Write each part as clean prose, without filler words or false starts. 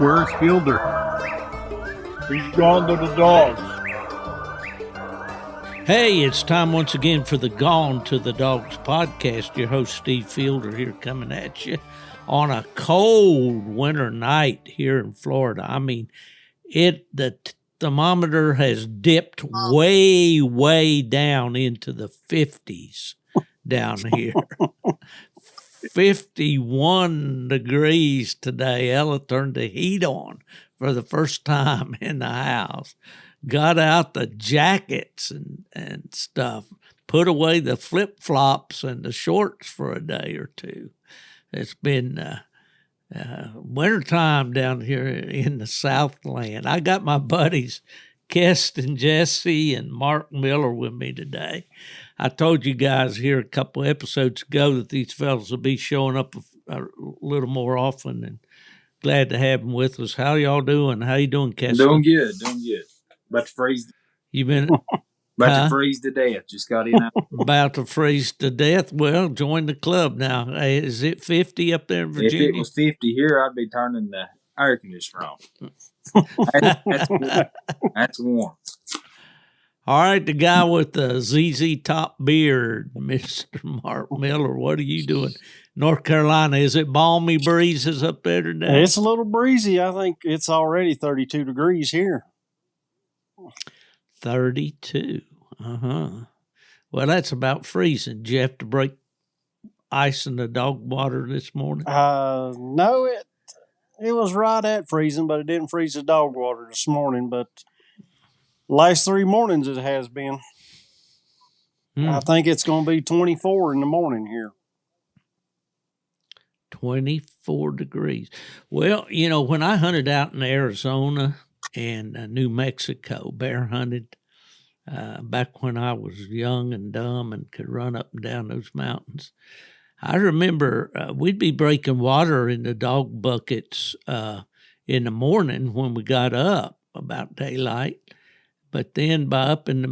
Where's Fielder? He's gone to the dogs. Hey, it's time once again for the Gone to the Dogs podcast. Your host, Steve Fielder, here coming at you on a cold winter night here in Florida. I mean, the thermometer has dipped way down into the 50s down here. 51 degrees today. Ella turned the heat on for the first time in the house. Got out the jackets and stuff, put away the flip-flops and the shorts for a day or two. It's been wintertime down here in the Southland. I got my buddies Kesten, Jesse, and Mark Miller with me today. I told you guys here a couple episodes ago that these fellas will be showing up a little more often, and glad to have them with us. How y'all doing? How you doing, Kesten? Doing good. About to freeze. You been to freeze to death. Just got in. About to freeze to death. Well, join the club now. Hey, is it 50 up there in Virginia? If it was 50 here, I'd be turning the air conditioner on. That's warm. All right, the guy with the ZZ Top beard, Mr. Mark Miller. What are you doing? North Carolina, is it balmy breezes up there today? It's a little breezy. I think it's already 32 degrees here. 32. Well, that's about freezing. Did you have to break ice in the dog water this morning? No, it was right at freezing, but it didn't freeze the dog water this morning. But last 3 mornings it has been. I think it's going to be 24 in the morning here. 24 degrees. Well, you know, when I hunted out in Arizona and New Mexico, bear hunted, back when I was young and dumb and could run up and down those mountains, I remember we'd be breaking water in the dog buckets in the morning when we got up about daylight. But then by up in the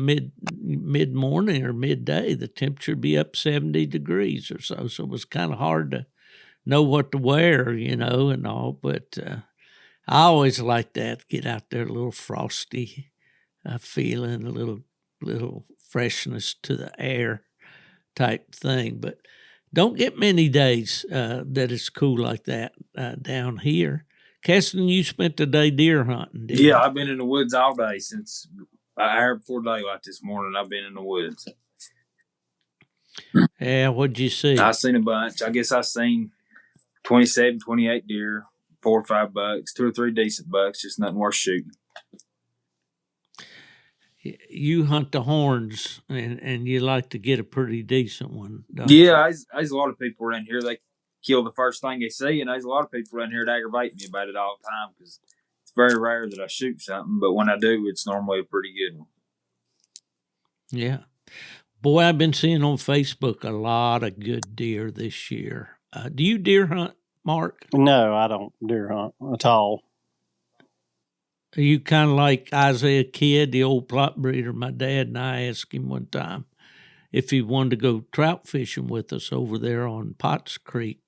mid-morning or midday, the temperature would be up 70 degrees or so. So it was kind of hard to know what to wear, you know, and all. But I always liked that, get out there, a little frosty feeling, a little freshness to the air type thing. But don't get many days that it's cool like that down here. Kesten, you spent the day deer hunting, didn't you? I've been in the woods all day since an hour before daylight this morning. I've been in the woods. Yeah, what'd you see? I seen a bunch. I guess I seen 27, 28 deer, 4 or 5 bucks, 2 or 3 decent bucks, just nothing worth shooting. You hunt the horns, and you like to get a pretty decent one, don't you? Yeah, there's a lot of people around here, they kill the first thing they see, and there's a lot of people around here that aggravate me about it all the time because it's very rare that I shoot something, but when I do, it's normally a pretty good one. Yeah. Boy, I've been seeing on Facebook a lot of good deer this year. Do you deer hunt, Mark? No, I don't deer hunt at all. Are you kind of like Isaiah Kidd, the old plot breeder? My dad and I asked him one time if he wanted to go trout fishing with us over there on Potts Creek,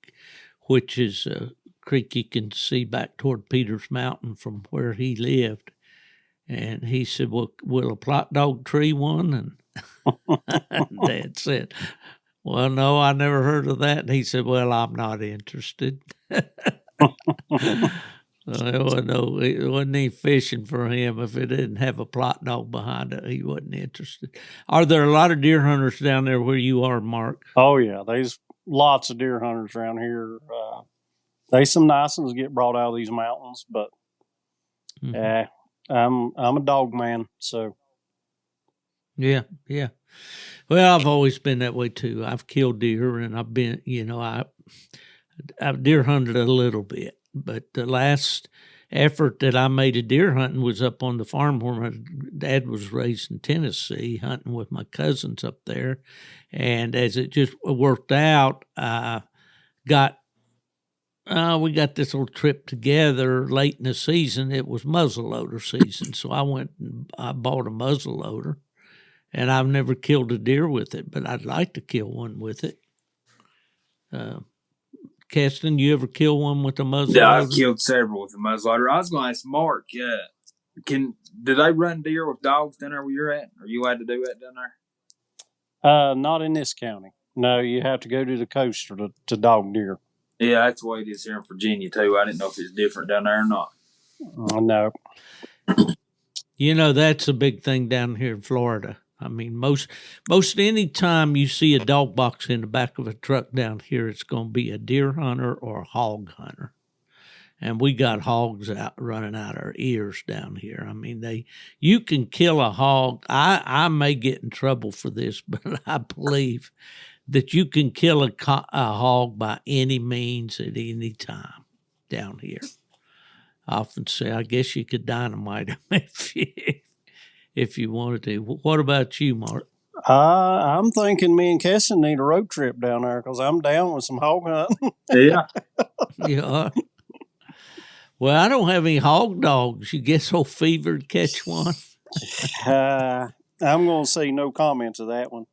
which is a creek you can see back toward Peters Mountain from where he lived. And he said, well, will a plot dog tree one? And Dad said, well, no, I never heard of that. And he said, well, I'm not interested. No, it wasn't any fishing for him. If it didn't have a plot dog behind it, he wasn't interested. Are there a lot of deer hunters down there where you are, Mark? Oh, yeah. There's lots of deer hunters around here. There's some nice ones get brought out of these mountains, but I'm a dog man, so. Yeah. Well, I've always been that way too. I've killed deer, and I've been, I've deer hunted a little bit. But the last effort that I made of deer hunting was up on the farm where my dad was raised in Tennessee, hunting with my cousins up there. And as it just worked out, we got this little trip together late in the season. It was muzzleloader season, so I went and I bought a muzzleloader, and I've never killed a deer with it, but I'd like to kill one with it. Kesten, you ever kill one with a Yeah, I've muzzleloader? killed several with a muzzleloader. I was going to ask Mark, do they run deer with dogs down there where you're at? Are you allowed to do that down there? Not in this county. No, you have to go to the coast to dog deer. Yeah, that's the way it is here in Virginia too. I didn't know if it's different down there or not. No. You know, that's a big thing down here in Florida. I mean, most any time you see a dog box in the back of a truck down here, it's going to be a deer hunter or a hog hunter. And we got hogs out running out our ears down here. I mean, you can kill a hog. I may get in trouble for this, but I believe that you can kill a hog by any means at any time down here. I often say, I guess you could dynamite them if you wanted to. What about you, Mark? I'm thinking me and Kesten need a road trip down there because I'm down with some hog hunting. Yeah. Yeah. Well, I don't have any hog dogs. You guess old Fever to catch one? I'm going to say no comment to that one.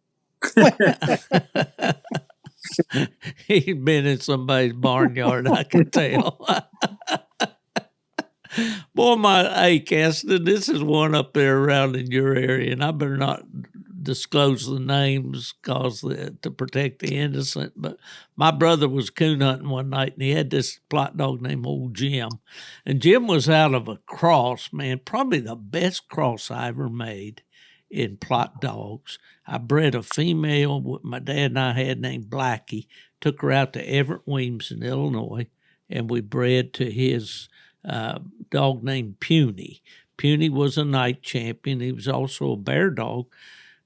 He's been in somebody's barnyard, I can tell. Boy, hey, Kesten, this is one up there around in your area, and I better not disclose the names to protect the innocent. But my brother was coon hunting one night, and he had this plot dog named Old Jim. And Jim was out of a cross, man, probably the best cross I ever made in plot dogs. I bred a female my dad and I had named Blackie, took her out to Everett Weems in Illinois, and we bred to his dog named Puny. Puny was a night champion. He was also a bear dog,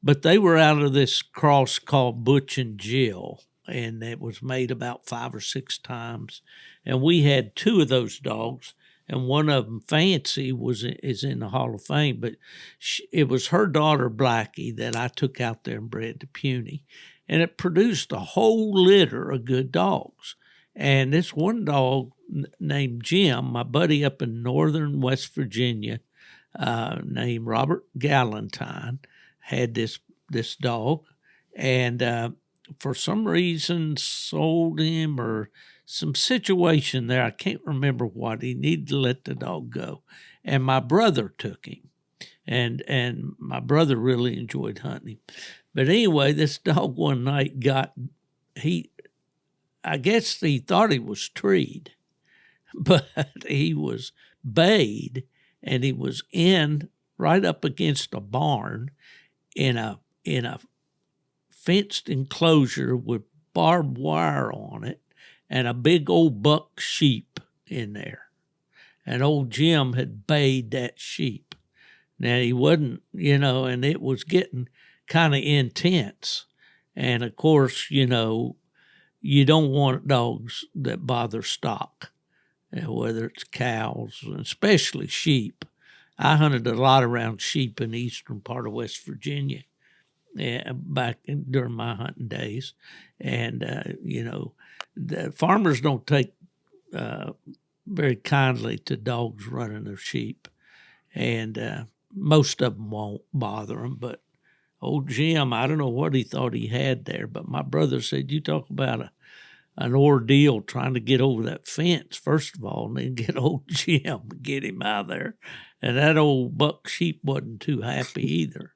but they were out of this cross called Butch and Jill, and it was made about 5 or 6 times. And we had 2 of those dogs, and one of them, Fancy, is in the Hall of Fame. But it was her daughter, Blackie, that I took out there and bred to Puny. And it produced a whole litter of good dogs. And this one dog named Jim, my buddy up in northern West Virginia, named Robert Galantine, had this dog, and for some reason sold him or some situation there. I can't remember what. He needed to let the dog go, and my brother took him, and my brother really enjoyed hunting him. But anyway, this dog one night I guess he thought he was treed, but he was bayed, and he was right up against a barn in a fenced enclosure with barbed wire on it and a big old buck sheep in there. And old Jim had bayed that sheep. Now he wasn't, and it was getting kind of intense. And of course, you don't want dogs that bother stock, whether it's cows, especially sheep. I hunted a lot around sheep in the eastern part of West Virginia back during my hunting days. And, the farmers don't take very kindly to dogs running their sheep. And most of them won't bother them. But old Jim, I don't know what he thought he had there, but my brother said, you talk about an ordeal trying to get over that fence, first of all, and then get old Jim, get him out of there. And that old buck sheep wasn't too happy either.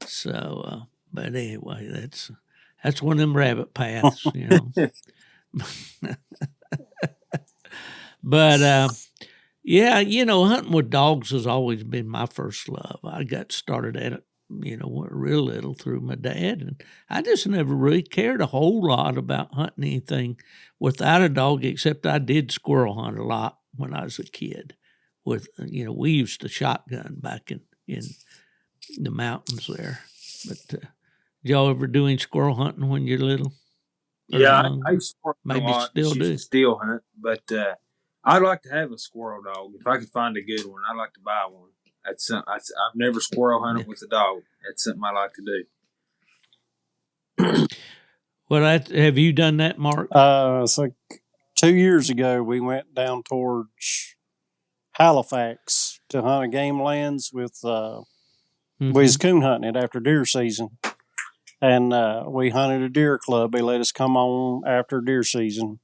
So, but anyway, that's one of them rabbit paths, But, yeah, hunting with dogs has always been my first love. I got started at it, real little through my dad, and I just never really cared a whole lot about hunting anything without a dog, except I did squirrel hunt a lot when I was a kid. We used to shotgun back in the mountains there. But did y'all ever do any squirrel hunting when you're little? Yeah, I used to maybe a lot. still do. Still hunt, but I'd like to have a squirrel dog. If I could find a good one, I'd like to buy one. That's something I've never squirrel hunted with a dog. That's something I like to do. Well, have you done that, Mark? So 2 years ago, we went down towards Halifax to hunt a game lands with. We was coon hunting it after deer season, and we hunted a deer club. They let us come on after deer season,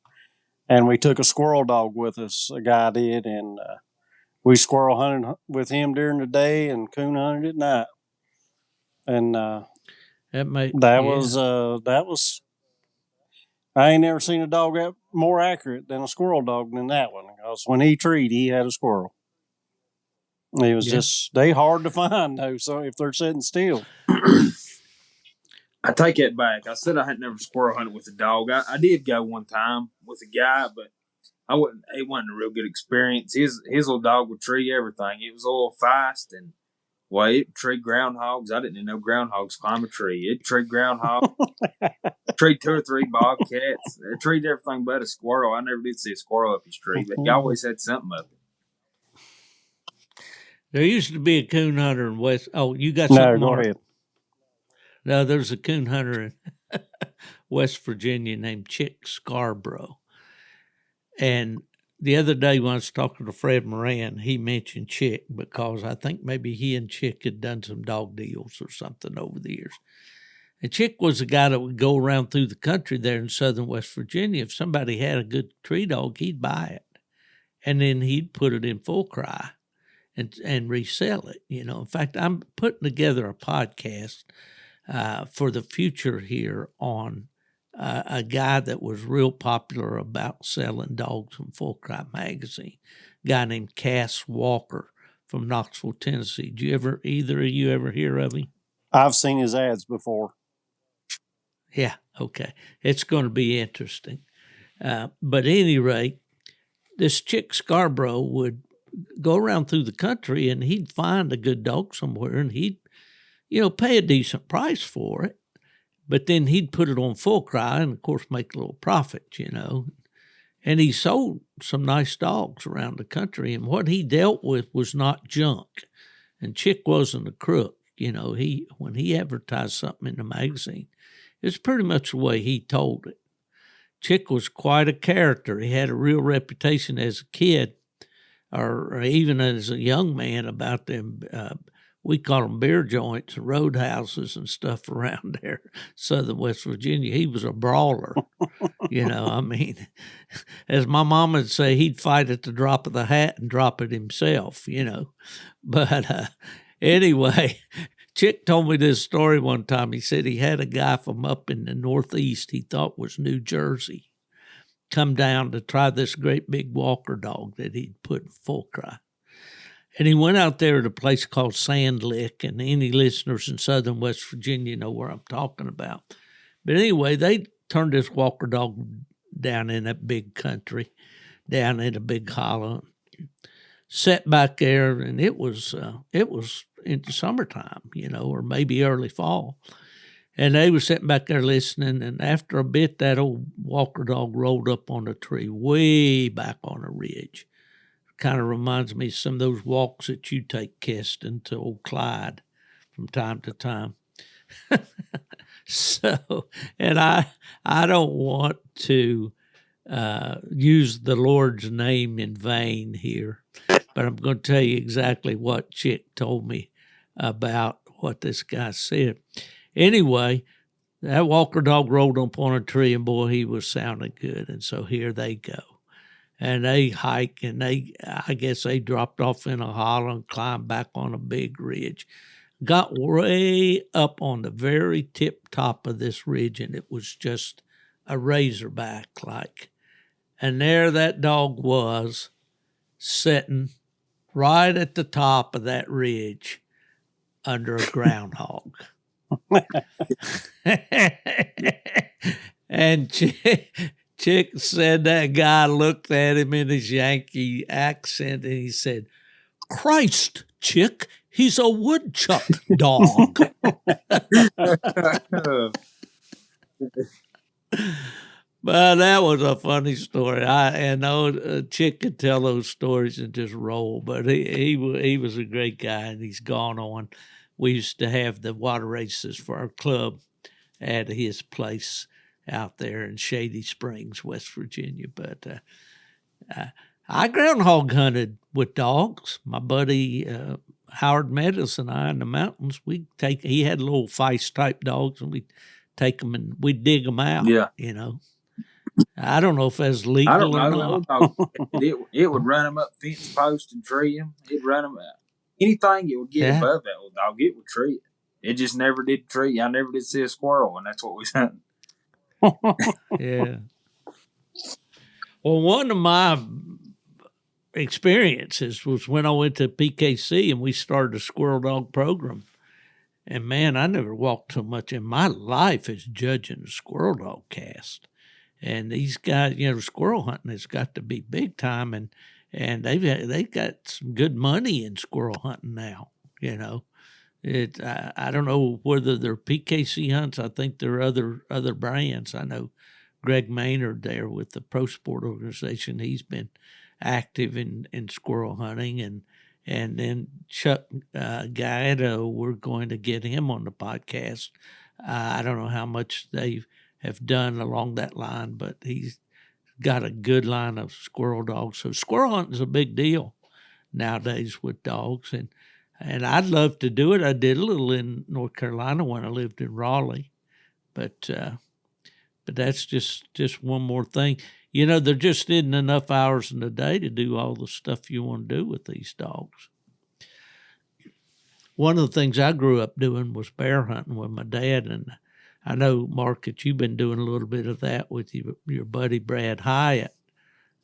And we took a squirrel dog with us. A guy did, and we squirrel hunted with him during the day and coon hunted at night. And that was. I ain't never seen a dog more accurate than a squirrel dog than that one. Because when he treed, he had a squirrel. It was just they hard to find though. So if they're sitting still. I take that back. I said I had never squirrel hunted with a dog. I did go one time with a guy, but it wasn't a real good experience. His little dog would tree everything. It was all fast and it tree groundhogs. I didn't even know groundhogs climb a tree. It tree groundhogs, tree 2 or 3 bobcats. It treed everything but a squirrel. I never did see a squirrel up his tree, but he always had something up it. There used to be a coon hunter in West. Oh, you got something? No, go ahead. No, there's a coon hunter in West Virginia named Chick Scarborough. And the other day when I was talking to Fred Moran, he mentioned Chick because I think maybe he and Chick had done some dog deals or something over the years. And Chick was a guy that would go around through the country there in southern West Virginia. If somebody had a good tree dog, he'd buy it. And then he'd put it in full cry and resell it. In fact, I'm putting together a podcast for the future here on a guy that was real popular about selling dogs from Full Cry magazine, a guy named Cass Walker from Knoxville, Tennessee. Did either of you ever hear of him? I've seen his ads before. Yeah, okay. It's going to be interesting. But at any rate, this Chick Scarborough would go around through the country and he'd find a good dog somewhere and he'd, pay a decent price for it. But then he'd put it on full cry and, of course, make a little profit, And he sold some nice dogs around the country. And what he dealt with was not junk. And Chick wasn't a crook. When he advertised something in the magazine, it's pretty much the way he told it. Chick was quite a character. He had a real reputation as a kid or even as a young man about them. We call them beer joints and roadhouses and stuff around there, southern West Virginia. He was a brawler, as my mom would say, he'd fight at the drop of the hat and drop it himself, But anyway, Chick told me this story one time. He said he had a guy from up in the Northeast he thought was New Jersey come down to try this great big walker dog that he'd put in full cry. And he went out there at a place called Sand Lick, and any listeners in southern West Virginia know where I'm talking about. But anyway, they turned this walker dog down in that big country, down in a big hollow, sat back there, and it was in the summertime, or maybe early fall. And they were sitting back there listening, and after a bit, that old walker dog rolled up on a tree way back on a ridge. Kind of reminds me of some of those walks that you take, Kesten, to old Clyde from time to time. So, and I don't want to use the Lord's name in vain here, but I'm going to tell you exactly what Chick told me about what this guy said. Anyway, that walker dog rolled up on a tree, and boy, he was sounding good. And so here they go. And they hike, and I guess they dropped off in a hollow and climbed back on a big ridge. Got way up on the very tip top of this ridge, and it was just a razorback like. And there that dog was, sitting right at the top of that ridge under a groundhog. And Chick said that guy looked at him in his Yankee accent and he said, "Christ, Chick, he's a woodchuck dog." But that was a funny story. I know Chick could tell those stories and just roll, but he was a great guy, and he's gone on. We used to have the water races for our club at his place out there in Shady Springs, West Virginia. But I groundhog hunted with dogs. My buddy Howard Meadows and I in the mountains, he had little feist type dogs, and we'd take them and we'd dig them out, I don't know if that's I don't legal or know. The old not. dog, it would run them up fence post and tree them. It'd run them up. Anything it would get Yeah, above that old dog, it would tree it. It just never did tree. I never did see a squirrel, and that's what we hunting. yeah. Well, one of my experiences was when I went to PKC and we started a squirrel dog program. And man, I never walked so much in my life as judging a squirrel dog cast. And these guys, squirrel hunting has got to be big time, and they've got some good money in squirrel hunting now. I don't know whether they're PKC hunts. I think there are other brands. I know Greg Maynard there with the Pro Sport organization. He's been active in squirrel hunting, and then Chuck Gallardo. We're going to get him on the podcast. I don't know how much they have done along that line, but he's got a good line of squirrel dogs. So squirrel hunting is a big deal nowadays with dogs, and I'd love to do it. I did a little in North Carolina when I lived in Raleigh, but that's just one more thing. There just isn't enough hours in the day to do all the stuff you want to do with these dogs. One of the things I grew up doing was bear hunting with my dad, and I know, Mark, that you've been doing a little bit of that with your buddy Brad Hyatt.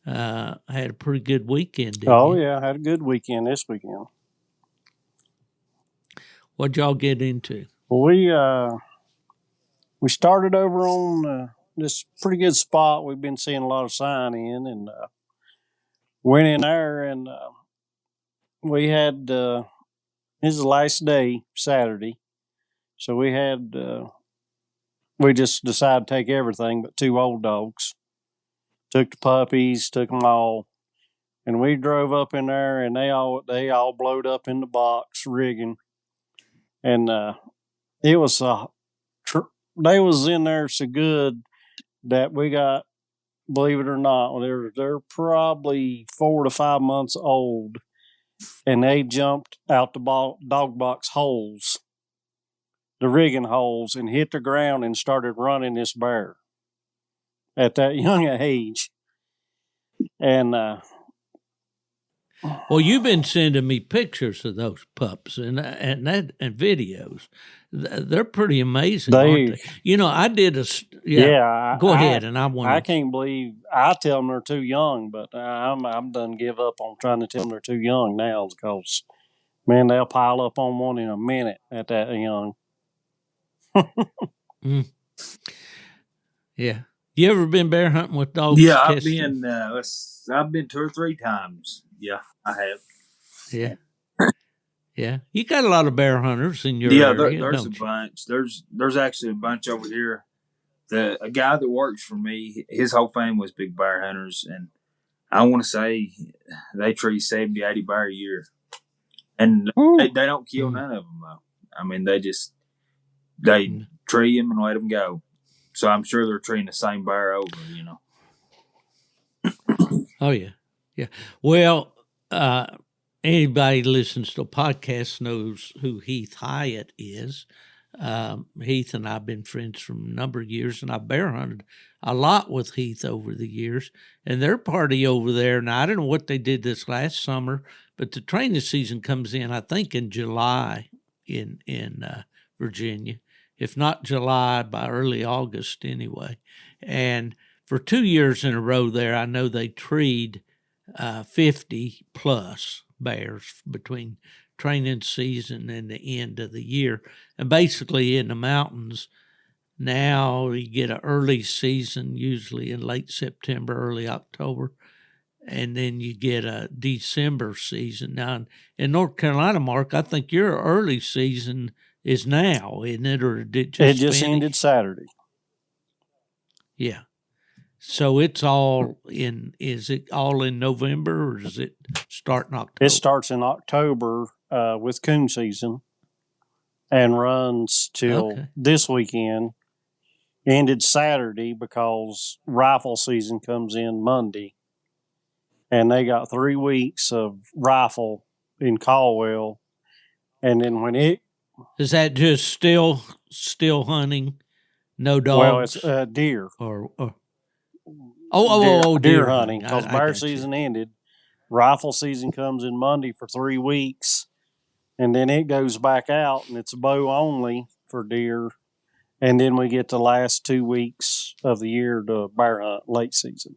Had a pretty good weekend, didn't you? Oh, yeah, I had a good weekend this weekend. What'd y'all get into? Well, we started over on this pretty good spot we've been seeing a lot of sign in, and went in there, and we had this is the last day, Saturday, so we just decided to take everything but 2 old dogs. Took the puppies, took them all, and we drove up in there, and they all blowed up in the box rigging, and it was they was in there so good that we got, believe it or not, they're probably 4 to 5 months old, and they jumped out the dog box holes, the rigging holes, and hit the ground and started running this bear at that young age. And well, you've been sending me pictures of those pups and videos. They're pretty amazing, aren't they? I did Go ahead, and I can't believe I tell them they're too young, but I'm done give up on trying to tell them they're too young now, because man, they'll pile up on one in a minute at that young. Yeah. You ever been bear hunting with dogs? Yeah, Kesten? I've been 2 or 3 times. Yeah, I have. Yeah. Yeah, you got a lot of bear hunters in your area. There's a don't you? bunch. There's actually a bunch over here. A guy that works for me, his whole family was big bear hunters, and I want to say they tree 70, 80 bear a year, and they don't kill none of them though. I mean, they tree them and let them go. So I'm sure they're treating the same bear over. Oh yeah, yeah. Well, anybody listens to a podcast knows who Heath Hyatt is. Heath and I have been friends for a number of years, and I bear hunted a lot with Heath over the years. And their party over there, now I don't know what they did this last summer, but the training season comes in, I think, in July in Virginia, if not July, by early August anyway. And for 2 years in a row there, I know they treed 50 plus bears between training season and the end of the year. And basically in the mountains, now you get an early season, usually in late September, early October, and then you get a December season. Now in North Carolina, Mark, I think your early season is now, isn't it? Or did it just ended Saturday. Yeah. So it's all in, is it all in November, or does it start in October? It starts in October with coon season and runs till this weekend. Ended Saturday because rifle season comes in Monday. And they got 3 weeks of rifle in Caldwell. And then when it... Is that just still hunting? No dogs? Well, it's deer. Or Deer hunting, hunting. because I bear got season you. ended. Rifle season comes in Monday for 3 weeks, and then it goes back out, and it's bow only for deer. And then we get the last 2 weeks of the year to bear hunt late season.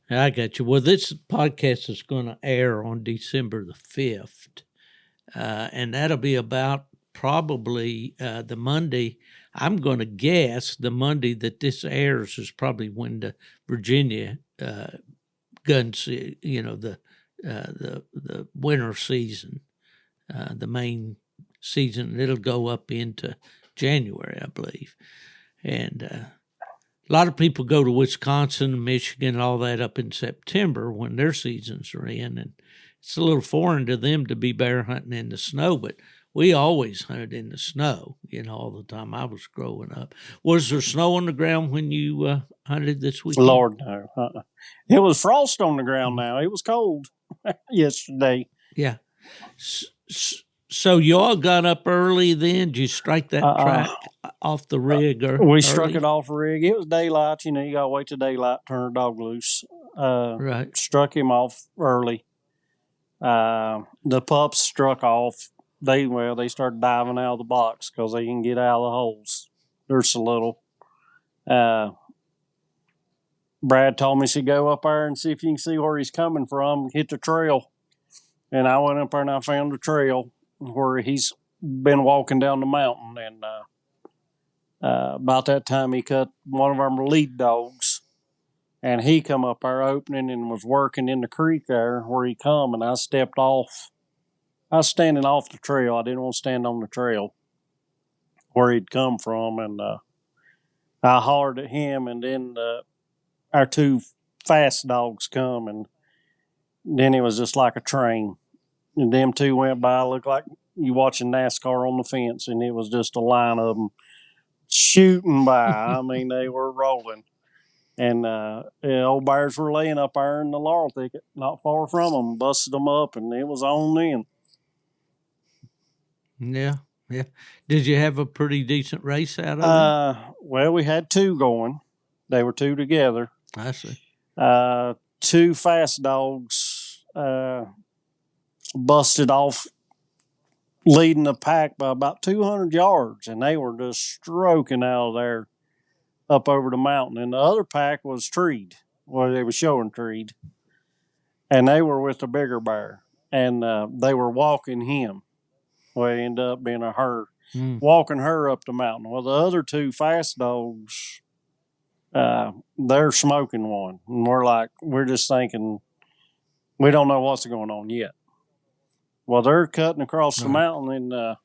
I got you. Well, this podcast is going to air on December the 5th, and that'll be about probably the Monday. I'm going to guess the Monday that this airs is probably when the Virginia gun, the winter season, the main season. It'll go up into January, I believe, and a lot of people go to Wisconsin, Michigan, all that up in September when their seasons are in, and it's a little foreign to them to be bear hunting in the snow, but we always hunted in the snow, all the time I was growing up. Was there snow on the ground when you hunted this weekend? Lord, no. It was frost on the ground now. It was cold yesterday. Yeah. So you all got up early then? Did you strike that track off the rig we struck it off the rig. It was daylight. You got to wait till daylight, turn the dog loose. Right. Struck him off early. The pups struck off. They started diving out of the box because they can get out of the holes. They're so little. Brad told me to go up there and see if you can see where he's coming from, hit the trail. And I went up there and I found the trail where he's been walking down the mountain. And about that time, he cut one of our lead dogs. And he come up our opening and was working in the creek there where he come. And I stepped off. I was standing off the trail. I didn't want to stand on the trail where he'd come from. And I hollered at him. And then our 2 fast dogs come. And then it was just like a train. And them 2 went by, looked like you watching NASCAR on the fence, and it was just a line of them shooting by. I mean, they were rolling. And old bears were laying up there in the laurel thicket, not far from them, busted them up, and it was on then. Yeah. Did you have a pretty decent race out of it? Well, we had 2 going. They were 2 together. I see. 2 fast dogs busted off leading the pack by about 200 yards, and they were just stroking out of there up over the mountain. And the other pack was treed. Well, they were showing treed. And they were with the bigger bear. And they were walking him. Well, it ended up being a her. Walking her up the mountain. Well, the other 2 fast dogs, they're smoking one. And we're just thinking, we don't know what's going on yet. Well, they're cutting across the mountain, and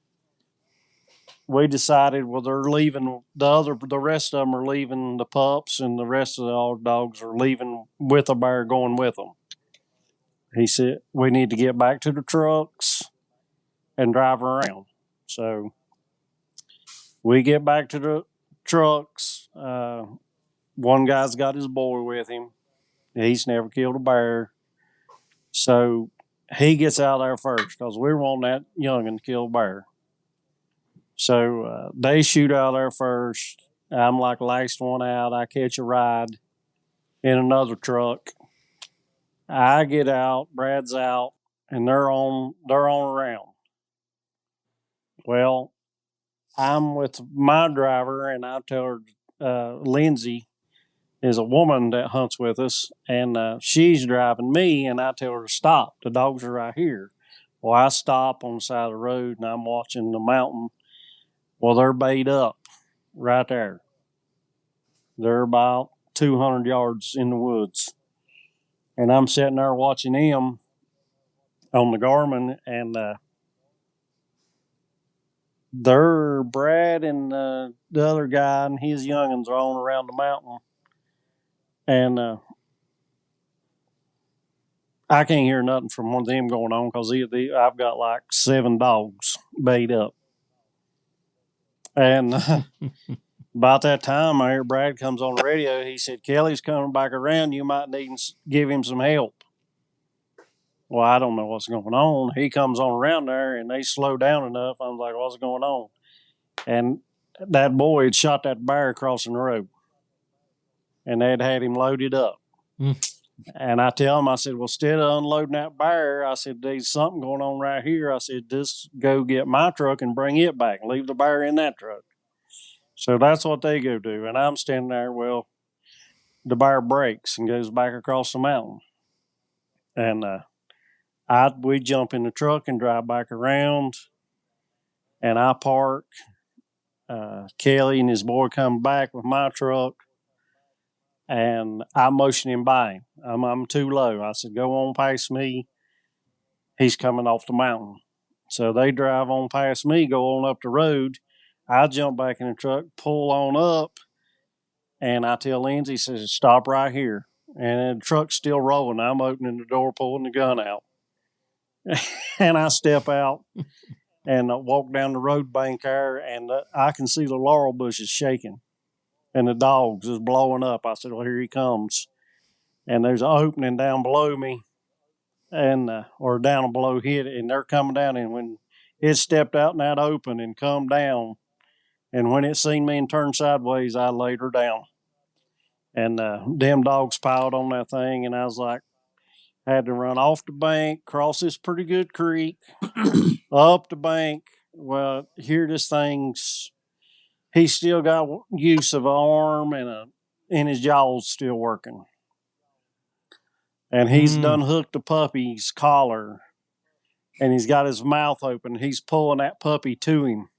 we decided, well, they're leaving. The rest of them are leaving the pups, and the rest of the old dogs are leaving with a bear, going with them. He said, we need to get back to the trucks and drive around. So we get back to the trucks. One guy's got his boy with him. He's never killed a bear. So he gets out there first because we want that youngin' to kill a bear. So they shoot out there first. I'm like last one out. I catch a ride in another truck. I get out, Brad's out, and they're on around. Well, I'm with my driver, and I tell her Lindsay is a woman that hunts with us, and she's driving me, and I tell her to stop. The dogs are right here. Well, I stop on the side of the road, and I'm watching the mountain. Well, they're bayed up right there. They're about 200 yards in the woods. And I'm sitting there watching them on the Garmin, and they're Brad and the other guy and his youngins are on around the mountain. And I can't hear nothing from one of them going on because I've got like 7 dogs bayed up. And about that time, I hear Brad comes on the radio. He said, Kelly's coming back around. You might need to give him some help. Well, I don't know what's going on. He comes on around there, and they slow down enough. I'm like, what's going on? And that boy had shot that bear crossing the road. and they'd had him loaded up. And I tell him, I said, well, instead of unloading that bear, I said, there's something going on right here. I said, just go get my truck and bring it back. Leave the bear in that truck. So that's what they go do. And I'm standing there. Well, the bear breaks and goes back across the mountain. And we jump in the truck and drive back around. And I park. Kelly and his boy come back with my truck. And I motion him by. I'm too low. I said, go on past me. He's coming off the mountain. So they drive on past me, go on up the road. I jump back in the truck, pull on up, and I tell Lindsay, says, stop right here. And the truck's still rolling. I'm opening the door, pulling the gun out. And I step out and walk down the road bank there, and I can see the laurel bushes shaking. And the dogs is blowing up. I said, well, here he comes. And there's an opening down below me, and or down below it, and they're coming down. And when it stepped out in that open and come down, and when it seen me and turned sideways, I laid her down. And them dogs piled on that thing, and I was like, had to run off the bank, cross this pretty good creek, up the bank. Well, here this thing's, he's still got use of an arm and his jaw's still working. And he's done hooked the puppy's collar, and he's got his mouth open. He's pulling that puppy to him.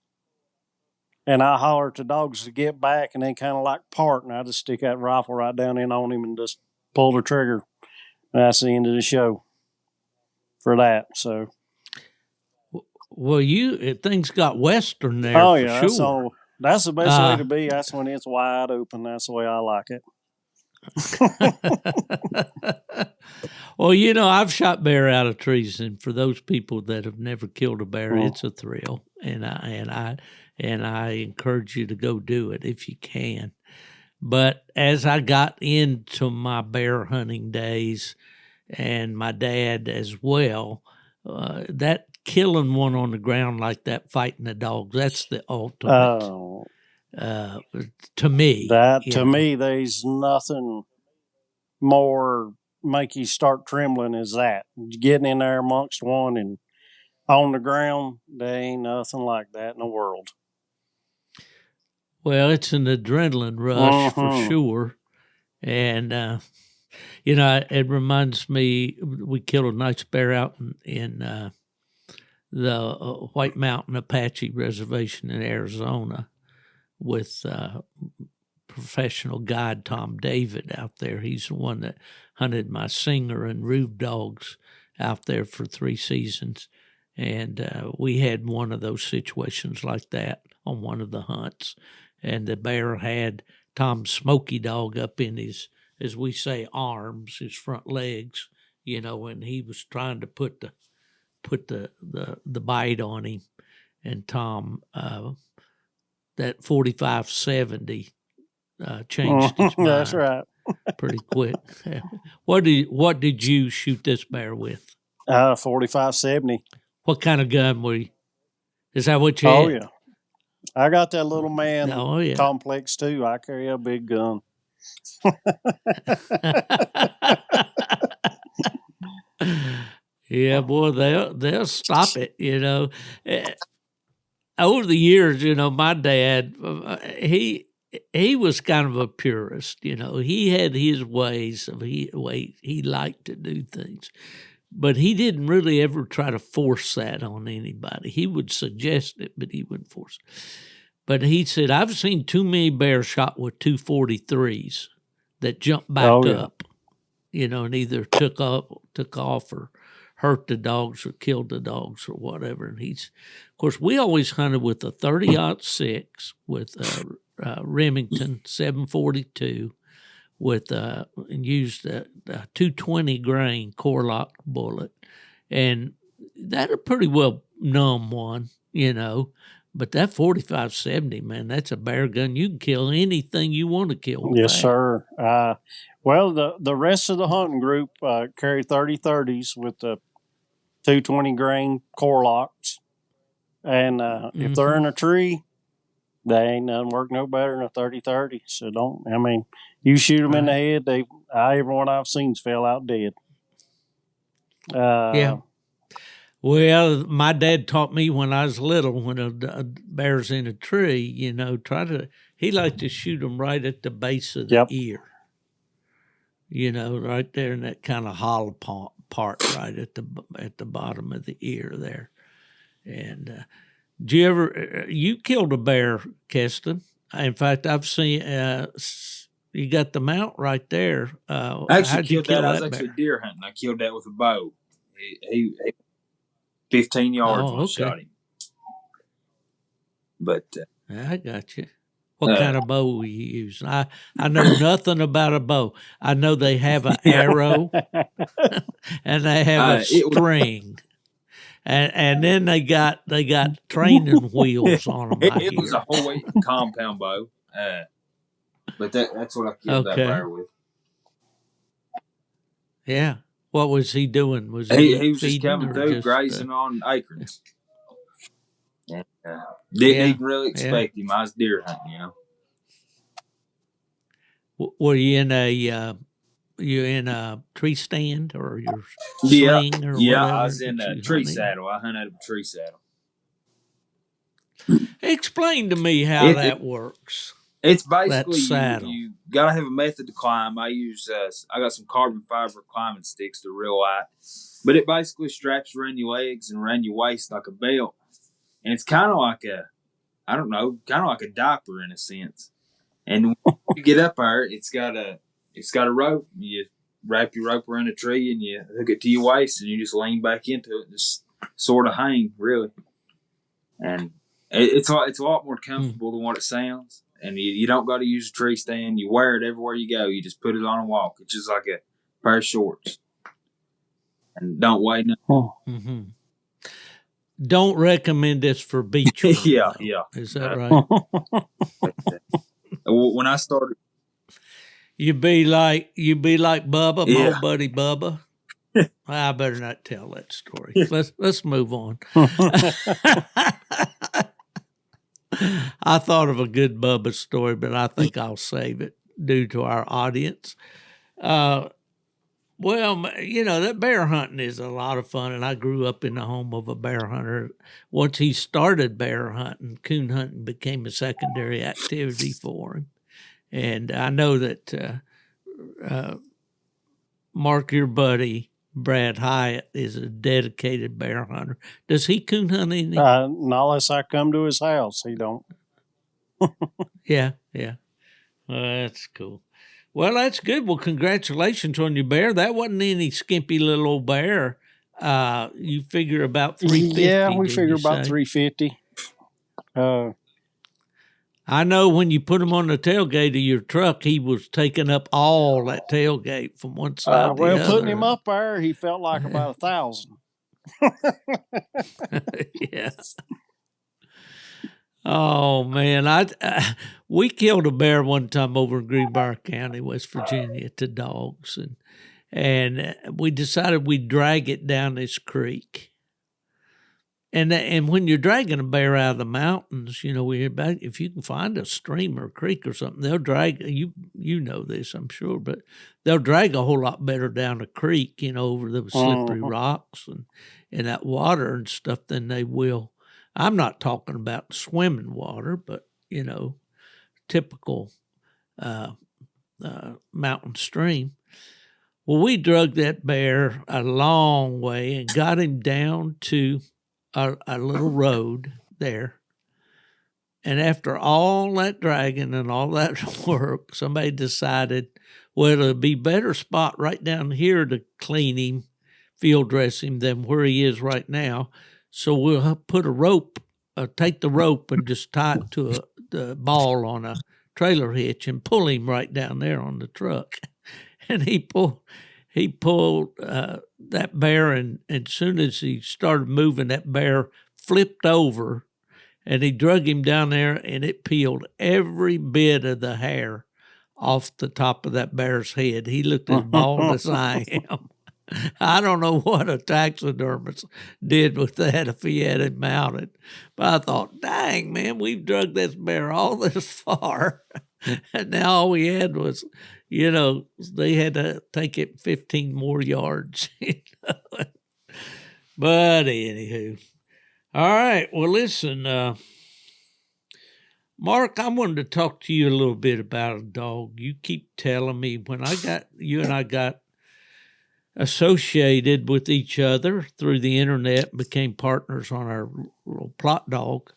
And I holler at the dogs to get back, and they kind of like part, and I just stick that rifle right down in on him and just pull the trigger. And that's the end of the show for that. So, well, things got western there. Oh yeah, sure. That's the best way to be. That's when it's wide open. That's the way I like it. Well, I've shot bear out of trees, and for those people that have never killed a bear, it's a thrill, and I encourage you to go do it if you can. But as I got into my bear hunting days, and my dad as well, that killing one on the ground like that, fighting the dogs, that's the ultimate. To me, there's nothing more make you start trembling is that. Getting in there amongst one and on the ground, there ain't nothing like that in the world. Well, it's an adrenaline rush for sure. And, it reminds me, we killed a nice bear out in the White Mountain Apache Reservation in Arizona with professional guide Tom David out there. He's the one that hunted my Singer and Rube dogs out there for 3 seasons. And we had one of those situations like that on one of the hunts. And the bear had Tom's Smoky dog up in his, as we say, arms, his front legs, and he was trying to put the bite on him. And Tom, that 45-70 changed his mind. That's right. Pretty quick. What did you shoot this bear with? 45-70. What kind of gun were you? Is that what you had? Oh yeah, I got that little man complex too. I carry a big gun. Yeah, boy, they'll stop it. Over the years, my dad, he was kind of a purist. He had his ways of he liked to do things, but he didn't really ever try to force that on anybody. He would suggest it, but he wouldn't force it. But he said, I've seen too many bears shot with 243s that jumped back up, and either took off or hurt the dogs or killed the dogs or whatever. And of course, we always hunted with a 30-06 with Remington 742 with and used a 220 grain core lock bullet, and that a pretty well numb one, But that 45-70, man, that's a bear gun. You can kill anything you want to kill with yes, that. sir. Well, the rest of the hunting group carry 30-30s with the 220 grain core locks, and if they're in a tree, They ain't none work no better than a 30-30. So don't. I mean, you shoot them in the head. Everyone I've seen's fell out dead. Yeah. Well, my dad taught me when I was little, when a bear's in a tree, he liked to shoot them right at the base of the Yep. ear. Right there in that kind of hollow part, right at the bottom of the ear there. And did you killed a bear, Kesten? In fact, I've seen you got the mount right there. I actually How'd you killed kill that. I that was actually bear? deer hunting. I killed that with a bow. He 15 yards when I shot him. But I got you. What kind of bow were you using? I know nothing about a bow. I know they have an arrow and they have a string, and then they got training wheels on them. It was a whole weight compound bow. But that's what I killed that bear with. Yeah. What was he doing? Was he was just coming through, just, grazing on acorns. And, didn't even really expect him. I was deer hunting, Were you in a tree stand or your sling or whatever? I was in a tree saddle. I hunted a tree saddle. Explain to me how that works. It's basically you gotta have a method to climb. I got some carbon fiber climbing sticks. They're real light, but it basically straps around your legs and around your waist like a belt, and it's kind of like kind of like a diaper in a sense. And when you get up there, it's got a rope. You wrap your rope around a tree and you hook it to your waist, and you just lean back into it and just sort of hang, really. And it's a lot more comfortable than what it sounds. And you don't got to use a tree stand. You wear it everywhere you go. You just put it on and walk. It's just like a pair of shorts. And don't weigh nothing. Mm-hmm. Don't recommend this for beach run, yeah. Is that right? When I started, you be like Bubba, my old buddy Bubba. I better not tell that story. Let's move on. I thought of a good Bubba story, but I think I'll save it due to our audience. Well, that bear hunting is a lot of fun, and I grew up in the home of a bear hunter. Once he started bear hunting, coon hunting became a secondary activity for him. And I know that Mark, your buddy, Brad Hyatt, is a dedicated bear hunter. Does he coon hunt anything? Not unless I come to his house. He don't. Yeah. Well, that's cool. Well, that's good. Well, congratulations on your bear. That wasn't any skimpy little old bear. You figure about 350. Yeah, we figure about 350. I know when you put him on the tailgate of your truck, he was taking up all that tailgate from one side to the other. Putting him up there, he felt like about 1,000. Yeah. Oh man, we killed a bear one time over in Greenbrier County, West Virginia, to dogs, and we decided we'd drag it down this creek. And when you're dragging a bear out of the mountains, if you can find a stream or a creek or something, they'll drag you. You know this, I'm sure, but they'll drag a whole lot better down a creek, over the slippery rocks and that water and stuff than they will. I'm not talking about swimming water, but, typical mountain stream. Well, we drug that bear a long way and got him down to a little road there. And after all that dragging and all that work, somebody decided, well, it'd be a better spot right down here to clean him, field dress him than where he is right now. So we'll put a rope, take the rope and just tie it to the ball on a trailer hitch and pull him right down there on the truck. And he pulled that bear, and as soon as he started moving, that bear flipped over, and he drug him down there, and it peeled every bit of the hair off the top of that bear's head. He looked as bald as I am. I don't know what a taxidermist did with that if he had it mounted. But I thought, dang, man, we've drug this bear all this far. And now all we had was, they had to take it 15 more yards. But anywho. All right. Well, listen, Mark, I wanted to talk to you a little bit about a dog. You keep telling me when you and I got associated with each other through the internet, became partners on our little plot dog.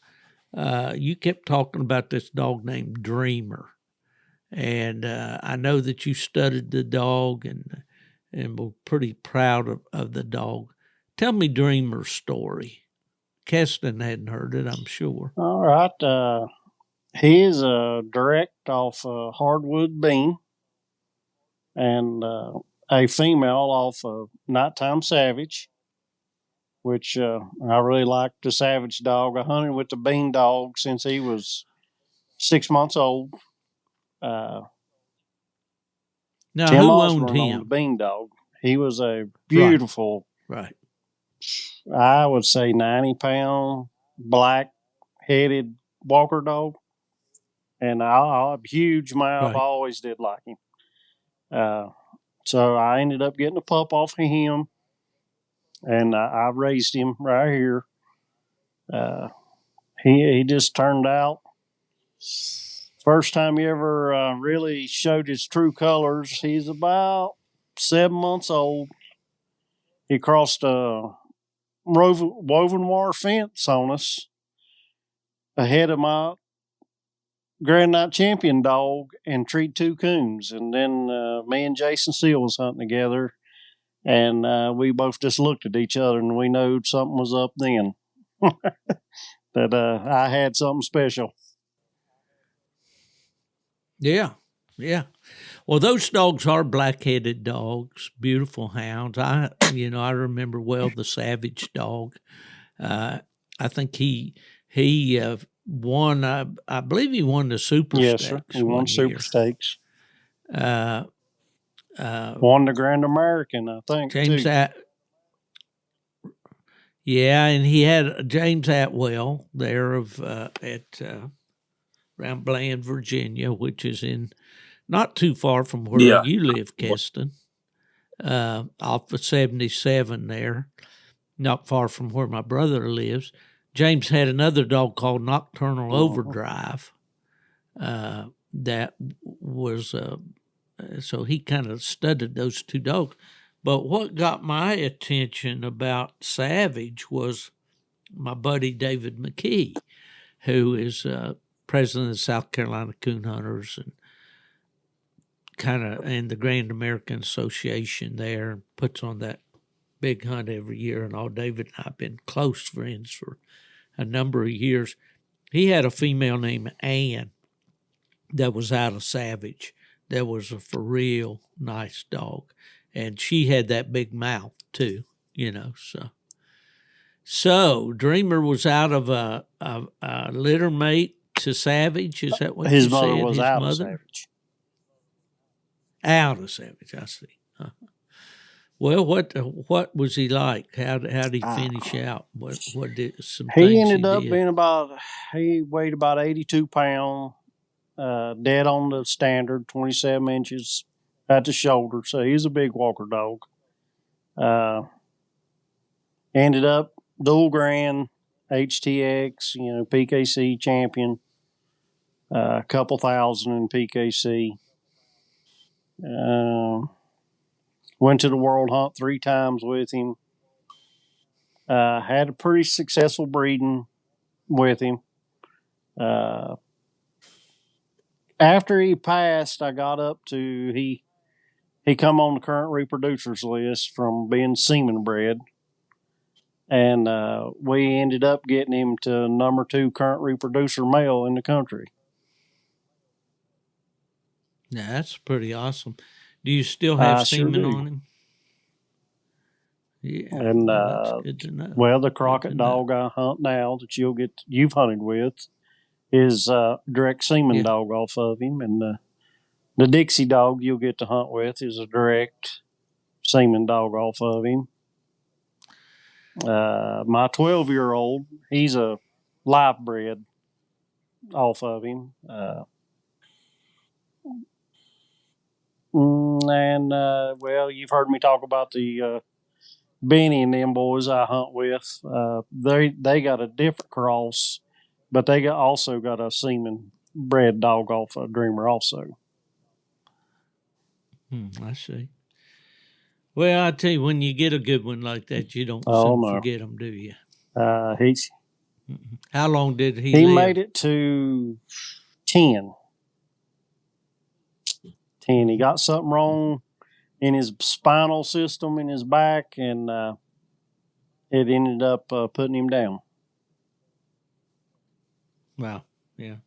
You kept talking about this dog named Dreamer. And I know that you studied the dog and were pretty proud of the dog. Tell me Dreamer's story. Kesten hadn't heard it, I'm sure. All right. He is direct off Hardwood Bean and a female off of Nighttime Savage, which I really liked the Savage dog. I hunted with the Bean dog since he was 6 months old. Now, Tim who owned Osborne owned the him? Bean dog. He was a beautiful, Right. I would say 90-pound, black headed walker dog. And a huge mouth. I Right. always did like him. So I ended up getting a pup off of him, and I raised him right here. He just turned out. First time he ever really showed his true colors. He's about 7 months old. He crossed a woven wire fence on us ahead of my Grand Night Champion dog and treed two coons. And then me and Jason Seal was hunting together, and we both just looked at each other and we knew something was up then. That I had something special. Yeah. Yeah. Well, those dogs are black-headed dogs, beautiful hounds. I remember well the Savage dog. I think he won. I believe he won the Super Yes, sir. Stakes We won one year. Super Stakes. Uh, Won the Grand American, I think, James too. Yeah, and he had James Atwell there at around Bland, Virginia, which is in not too far from where Yeah. you live, Kesten, off of 77 there, not far from where my brother lives. James had another dog called Nocturnal Overdrive that was, so he kind of studied those two dogs. But what got my attention about Savage was my buddy David McKee, who is president of the South Carolina Coon Hunters and and the Grand American Association there, puts on that big hunt every year. And all David and I have been close friends for a number of years. He had a female named Ann that was out of Savage. That was a for real nice dog. And she had that big mouth too, So Dreamer was out of a litter mate to Savage. Is that what His you mother said? was His out mother? of Savage. Out of Savage, I see. Well, what was he like? How did he finish out? What did some He things ended he up did? being he weighed about 82 pounds, dead on the standard, 27 inches at the shoulder. So he's a big walker dog. Ended up dual grand, HTX, PKC champion, a couple thousand in PKC. Went to the World Hunt 3 times with him. Had a pretty successful breeding with him. After he passed, I got up to he come on the current reproducers list from being semen bred, and we ended up getting him to number 2 current reproducer male in the country. Yeah, that's pretty awesome. Do you still have semen on him? Yeah, And well, that's good to know. well, the Crockett dog I hunt now that you've hunted with is direct semen dog off of him, and the Dixie dog you'll get to hunt with is a direct semen dog off of him. My 12-year-old, he's a live bred off of him. Well, you've heard me talk about the Benny and them boys I hunt with. They got a different cross, but they also got a semen bred dog off a Dreamer also. I see. Well, I tell you, when you get a good one like that, you don't soon forget them, do you? How long did he live? He made it to 10. 10. He got something wrong in his spinal system in his back, and it ended up putting him down. Wow. Yeah.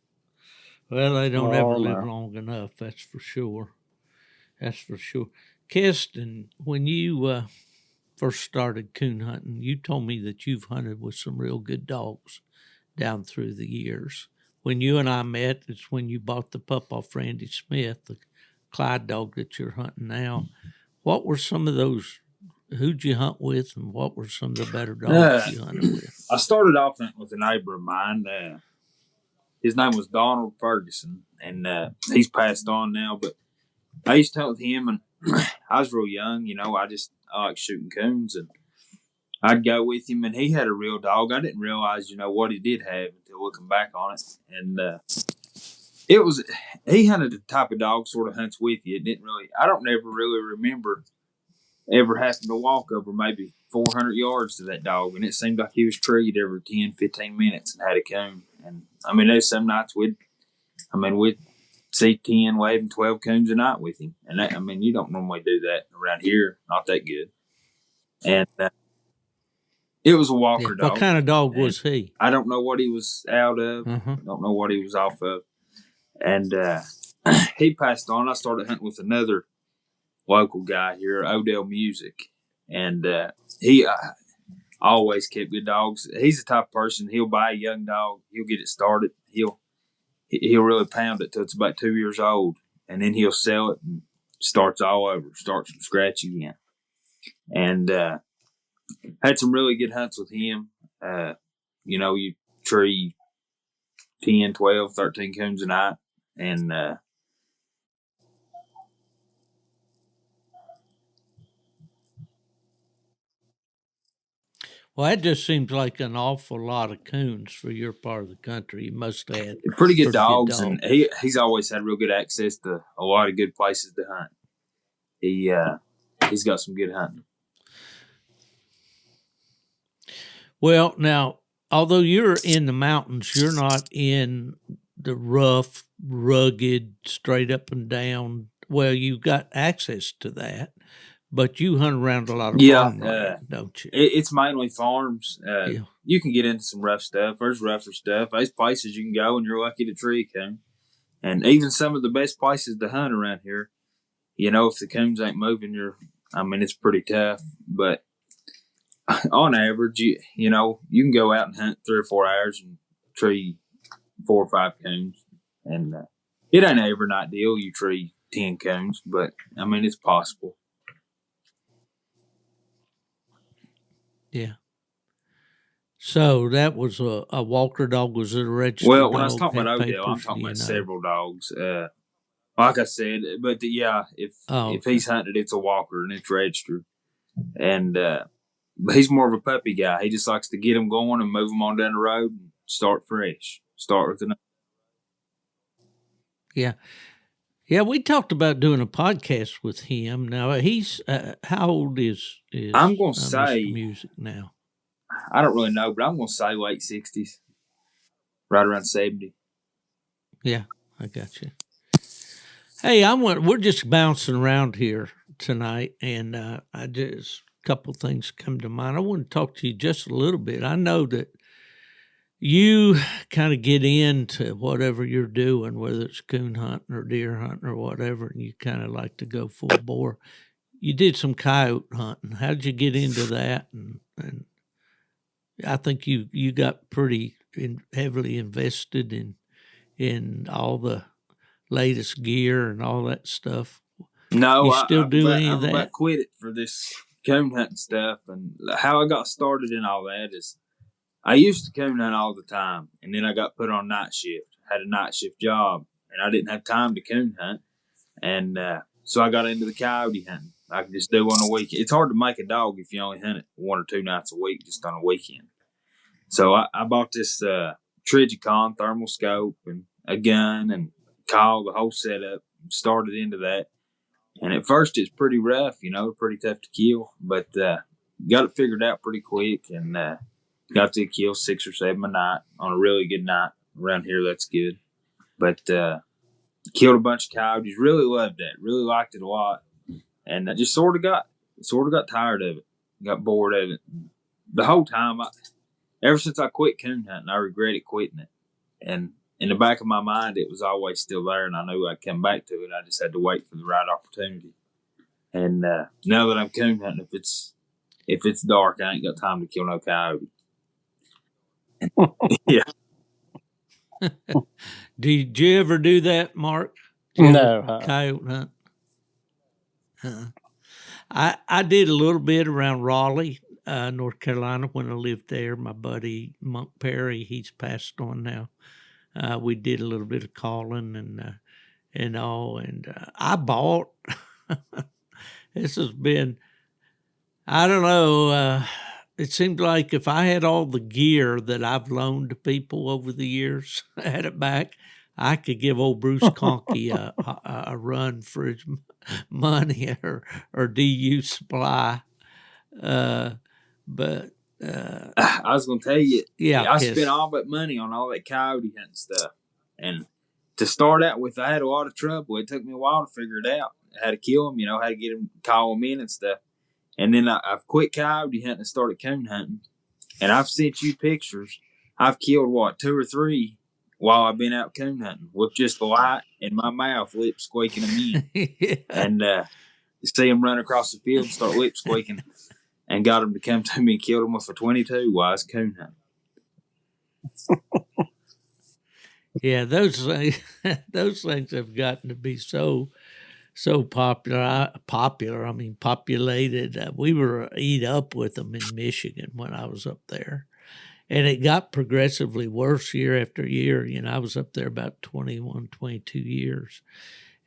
Well, they don't ever live long enough. That's for sure. That's for sure. Kesten, when you first started coon hunting, you told me that you've hunted with some real good dogs down through the years. When you and I met, it's when you bought the pup off Randy Smith, the Clyde dog that you're hunting now. What were some of those? Who'd you hunt with, and what were some of the better dogs you hunted with? I started off hunting with a neighbor of mine. His name was Donald Ferguson, and he's passed on now. But I used to hunt with him, and I was real young. I like shooting coons, and I'd go with him, and he had a real dog. I didn't realize, what he did have until looking back on it. And he hunted the type of dog sort of hunts with you. I don't ever really remember ever having to walk over maybe 400 yards to that dog. And it seemed like he was treed every 10, 15 minutes and had a coon. And there's some nights we'd see 10, 11, 12 coons a night with him. And you don't normally do that around here. Not that good. And it was a walker dog. What kind of dog was he? I don't know what he was out of. I don't know what he was off of. And he passed on. I started hunting with another local guy here, Odell Music. And he always kept good dogs. He's the type of person, he'll buy a young dog. He'll get it started. He'll really pound it till it's about 2 years old. And then he'll sell it and starts all over, starts from scratch again. And had some really good hunts with him. You tree 10, 12, 13 coons a night. And well, that just seems like an awful lot of coons for your part of the country. You must have had pretty good dogs. And he's always had real good access to a lot of good places to hunt. He's got some good hunting. Well, now, although you're in the mountains, you're not in the rough, rugged, straight up and down. Well, you've got access to that, but you hunt around a lot of farmland, don't you? It's mainly farms. You can get into some rough stuff. There's rougher stuff. There's places you can go and you're lucky to tree a coon. And even some of the best places to hunt around here, if the coons ain't moving, it's pretty tough. But on average, you can go out and hunt 3 or 4 hours and tree 4 or 5 coons. And it ain't ever not deal. You tree 10 coons, but it's possible. Yeah. So that was a walker dog. Was it a registered dog? Well, when I was talking about Odell, I'm talking about several dogs. Like I said, but if he's hunted, it's a walker and it's registered. And he's more of a puppy guy. He just likes to get them going and move them on down the road and start fresh. Start with another. Yeah. Yeah, we talked about doing a podcast with him. Now, he's how old is I'm going to say Mr. Music now? I don't really know, but I'm going to say late 60s, right around 70. Yeah, I got you. Hey, we're just bouncing around here tonight, and I just a couple things come to mind. I want to talk to you just a little bit. I know that you kind of get into whatever you're doing, whether it's coon hunting or deer hunting or whatever, and you kind of like to go full bore. You did some coyote hunting. How did you get into that? And I think you got pretty heavily invested in all the latest gear and all that stuff. No, You still do any of I've that? about quit it for this coon hunting stuff. And how I got started in all that is I used to coon hunt all the time, and then I got put on night shift. Had a night shift job, and I didn't have time to coon hunt, and so I got into the coyote hunting. I could just do on a weekend. It's hard to make a dog if you only hunt it 1 or 2 nights a week, just on a weekend. So I bought this Trigicon thermal scope and a gun and call, the whole setup. Started into that, and at first it's pretty rough, pretty tough to kill, but got it figured out pretty quick, and got to kill 6 or 7 a night on a really good night. Around here, that's good. But killed a bunch of coyotes. Really loved that. Really liked it a lot, and I just sort of got tired of it. Got bored of it. The whole time, ever since I quit coon hunting, I regretted quitting it. And in the back of my mind, it was always still there, and I knew I'd come back to it. I just had to wait for the right opportunity. And now that I'm coon hunting, if it's dark, I ain't got time to kill no coyote. Yeah. Did you ever do that, Mark? No. Coyote hunt? I did a little bit around Raleigh, North Carolina, when I lived there. My buddy Monk Perry, he's passed on now. We did a little bit of calling and all, and I bought. This has been, I don't know. It seemed like if I had all the gear that I've loaned to people over the years, I had it back, I could give old Bruce Conkey a run for his money or DU Supply. But I was going to tell you, yeah, I spent all that money on all that coyote hunting stuff. And to start out with, I had a lot of trouble. It took me a while to figure it out. How to kill them, how to get them, call them in and stuff. And then I've quit coyote hunting and started coon hunting. And I've sent you pictures. I've killed, 2 or 3 while I've been out coon hunting with just the light in my mouth, lip squeaking them in. Yeah. And you see them run across the field and start lip squeaking, and got them to come to me and killed them with a 22 while I was coon hunting. Yeah, those things have gotten to be so popular. I mean, populated. We were eat up with them in Michigan when I was up there, and it got progressively worse year after year. I was up there about 21, 22 years,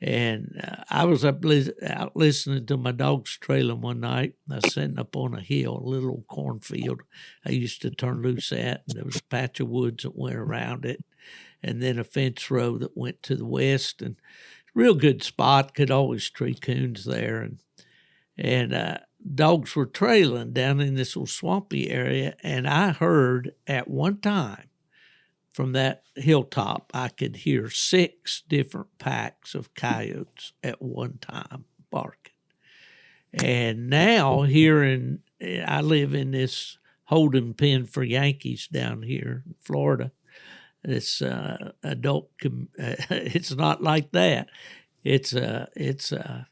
and I was out listening to my dogs trailing one night. I was sitting up on a hill, a little cornfield I used to turn loose at, and there was a patch of woods that went around it, and then a fence row that went to the west, and real good spot. Could always tree coons there, and dogs were trailing down in this little swampy area, and I heard at one time from that hilltop, I could hear 6 different packs of coyotes at one time barking. And now I live in this holding pen for Yankees down here in Florida. This adult, it's not like that. It's a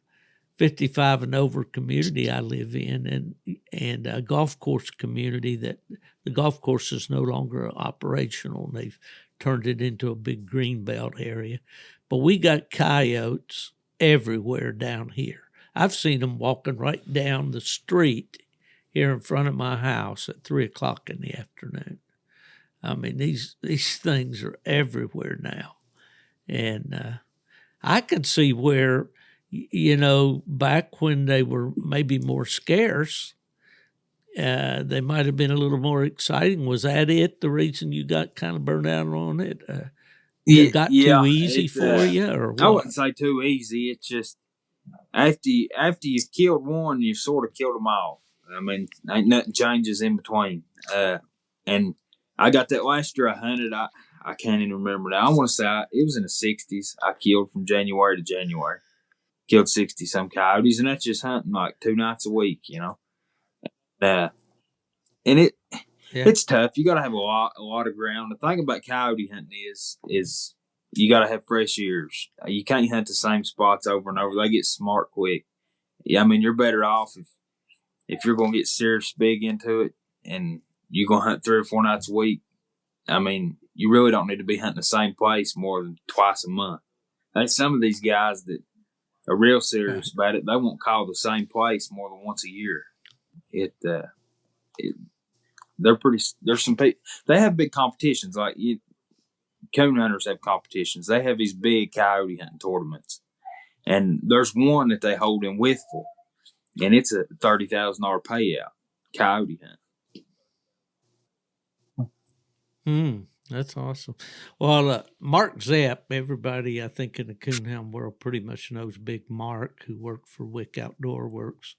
55 and over community I live in, and a golf course community that the golf course is no longer operational. They've turned it into a big green belt area. But we got coyotes everywhere down here. I've seen them walking right down the street here in front of my house at 3:00 in the afternoon. I mean, these things are everywhere now. And I can see where, back when they were maybe more scarce, they might have been a little more exciting. Was that it? The reason you got kind of burned out on it? It got too easy for you, or what? I wouldn't say too easy. It's just after you've killed one, you've sort of killed them all. I mean, ain't nothing changes in between. And I got that last year I hunted. I can't even remember now. I want to say it was in the 60s. I killed from January to January. Killed 60 some coyotes, and that's just hunting like 2 nights a week, and it's tough. You got to have a lot of ground. The thing about coyote hunting is you got to have fresh ears. You can't hunt the same spots over and over. They get smart quick. Yeah, I mean, you're better off if you're going to get serious big into it, and you're going to hunt 3 or 4 nights a week. I mean, you really don't need to be hunting the same place more than twice a month. Like some of these guys that are real serious about it, they won't call the same place more than once a year. They're pretty. There's some people. They have big competitions. Like coon hunters have competitions. They have these big coyote hunting tournaments, and there's one that they hold in Withville, and it's a $30,000 payout coyote hunt. That's awesome. Well, Mark Zapp, everybody I think in the coonhound world pretty much knows Big Mark, who worked for Wick Outdoor Works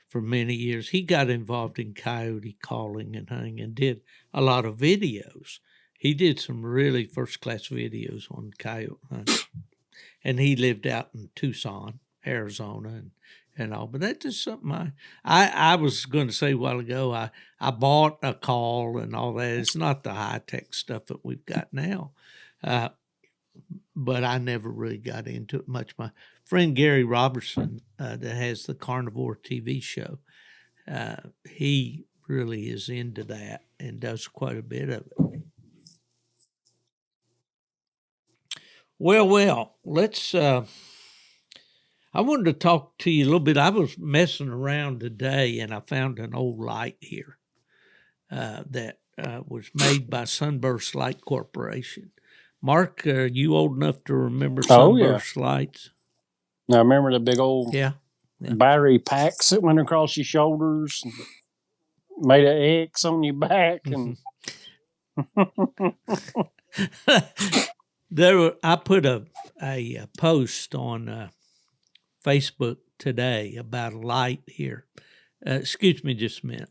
for many years. He got involved in coyote calling and hunting and did a lot of videos. He did some really first class videos on coyote hunting, and he lived out in Tucson, Arizona, and all. But that's just something I was going to say a while ago. I bought a call and all that. It's not the high tech stuff that we've got now, but I never really got into it much. My friend Gary Robertson, that has the Carnivore TV show, he really is into that and does quite a bit of it. Well, let's. I wanted to talk to you a little bit. I was messing around today and I found an old light here that was made by Sunburst Light Corporation. Mark, are you old enough to remember Sunburst lights? Now, remember the big old battery packs that went across your shoulders and made an X on your back? And I put a post on Facebook today about a light here. Excuse me just a minute.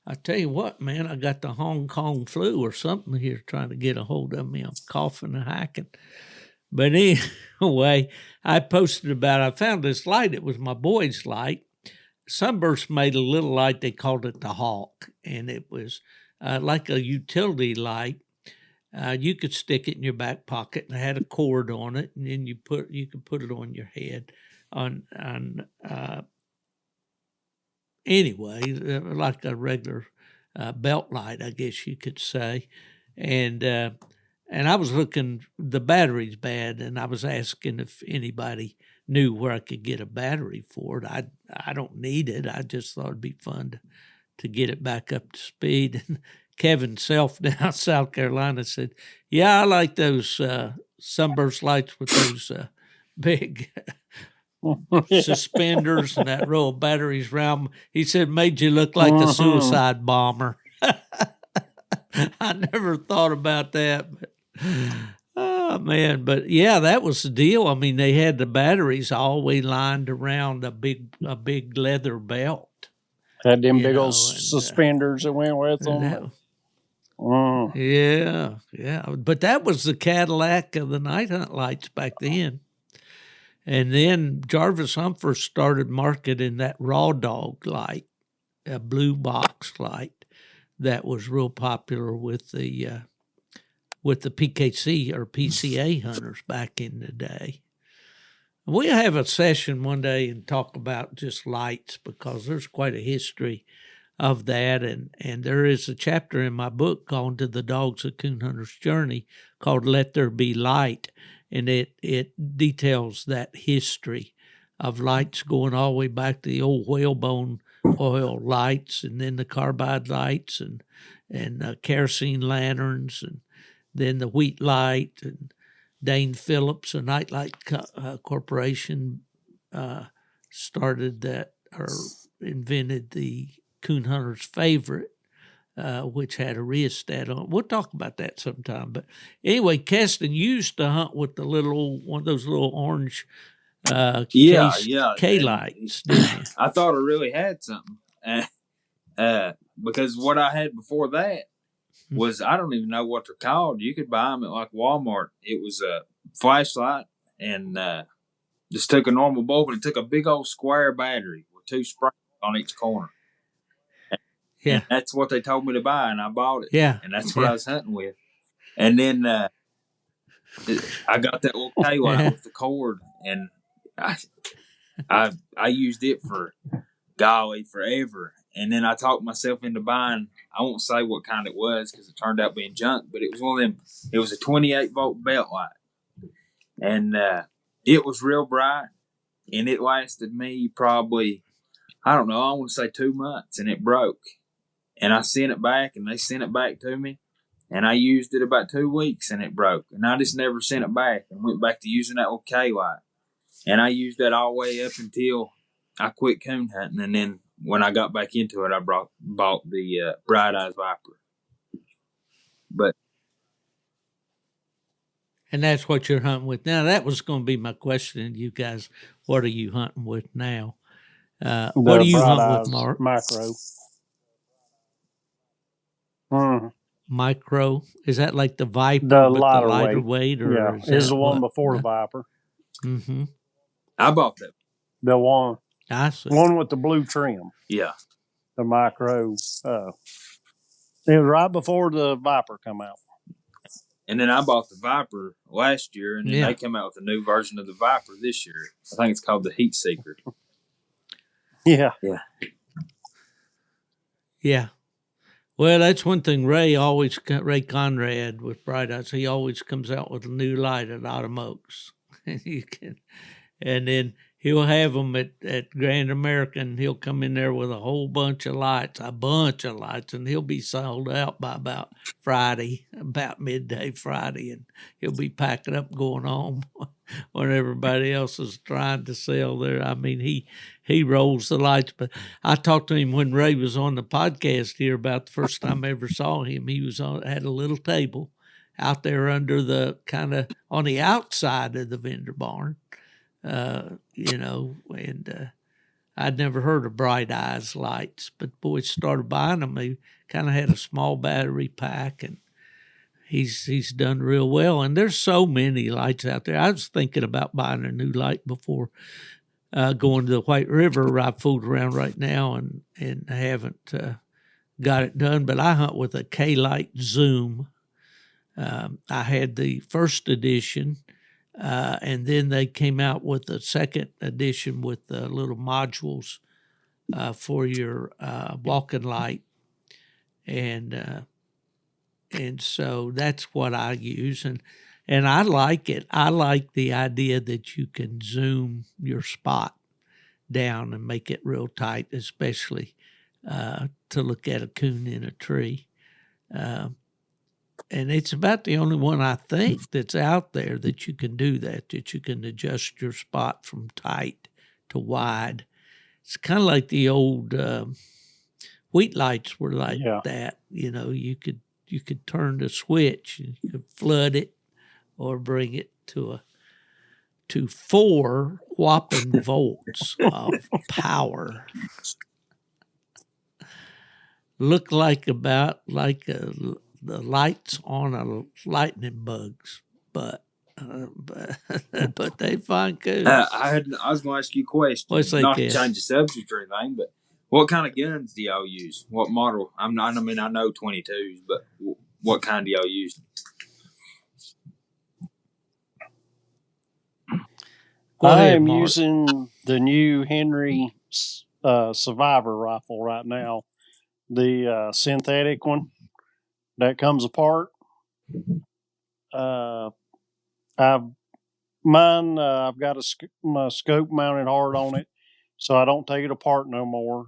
I tell you what, man, I got the Hong Kong flu or something here trying to get a hold of me. I'm coughing and hacking. But anyway, I posted about I found this light. It was my boy's light. Sunburst made a little light. They called it the Hawk, and it was like a utility light. You could stick it in your back pocket, and it had a cord on it, and then you could put it on your head. Anyway, like a regular belt light, I guess you could say. And I was looking, the battery's bad, and I was asking if anybody knew where I could get a battery for it. I don't need it. I just thought it'd be fun to get it back up to speed. And Kevin Self down South Carolina said, "Yeah, I like those sunburst lights with those big suspenders and that row of batteries around." He said, "Made you look like a suicide bomber." I never thought about that, but oh man, but yeah, that was the deal. I mean, they had the batteries all the way lined around a big leather belt. Had them big old suspenders that went with them. Yeah. But that was the Cadillac of the night hunt lights back then. And then Jarvis Humphreys started marketing that Raw Dog light, a blue box light that was real popular with the PKC or PCA hunters back in the day. We'll have a session one day and talk about just lights because there's quite a history of that. And there is a chapter in my book called To the Dogs of Coon Hunter's Journey called Let There Be Light. And it details that history of lights going all the way back to the old whalebone oil lights and then the carbide lights and kerosene lanterns and then the wheat light and Dane Phillips, a Nightlight Corporation, started that or invented the coon hunter's favorite, which had a rheostat on. We'll talk about that sometime. But anyway, Kesten used to hunt with the one of those little orange K lights, didn't you? I thought I really had something. Because what I had before that was, I don't even know what they're called. You could buy them at like Walmart. It was a flashlight and just took a normal bulb and it took a big old square battery with 2 springs on each corner. Yeah. And that's what they told me to buy, and I bought it. Yeah. And that's what I was hunting with. And then I got that little K light with the cord, and I used it for forever. And then I talked myself into buying, I won't say what kind it was because it turned out being junk, but it was one of them, it was a 28-volt belt light. And it was real bright, and it lasted me probably, I don't know, I want to say 2 months, and it broke. And I sent it back, and they sent it back to me. And I used it about 2 weeks, and it broke. And I just never sent it back and went back to using that old K light. And I used that all the way up until I quit coon hunting. And then when I got back into it, I bought the Bright Eyes Viper. And that's what you're hunting with now. That was going to be my question, you guys. What are you hunting with now? What do The you Bright hunt with, Eyes Mark? Micro. Micro? Is that like the Viper, The but lighter the lighter weight. weight? Or Yeah, is the one before the Viper. Mm-hmm. I bought that. The one I see. one with the blue trim. Yeah. The Micro. It was right before the Viper come out. And then I bought the Viper last year, and then they came out with a new version of the Viper this year. I think it's called the Heat Seeker. Yeah. Well, that's one thing Ray Conrad with Bright Eyes, he always comes out with a new light at Autumn Oaks. And then he'll have them at Grand American. He'll come in there with a whole bunch of lights, and he'll be sold out by about Friday, about midday Friday, and he'll be packing up going home when everybody else is trying to sell there. I mean, he rolls the lights. But I talked to him when Ray was on the podcast here about the first time I ever saw him. He was had a little table out there under the kind of on the outside of the vendor barn. And I'd never heard of Bright Eyes lights, but boys started buying them. He kind of had a small battery pack, and he's done real well. And there's so many lights out there. I was thinking about buying a new light before going to the White River. I fooled around right now and haven't got it done, but I hunt with a K-Light Zoom. I had the first edition. And then they came out with a second edition with little modules for your walking light, and so that's what I use, and I like it. I like the idea that you can zoom your spot down and make it real tight, especially to look at a coon in a tree. And it's about the only one I think that's out there that you can do that you can adjust your spot from tight to wide. It's kind of like the old wheat lights were like that. You could turn the switch, and you could flood it or bring it to 4 whopping volts of power. Look like the lights on a lightning bug's butt, but they find coons. I was going to ask you a question. Not to change the subject or anything, but what kind of guns do y'all use? What model? I know 22s, but what kind do y'all use? I am using the new Henry Survivor rifle right now, the synthetic one that comes apart. I've got my scope mounted hard on it, so I don't take it apart no more.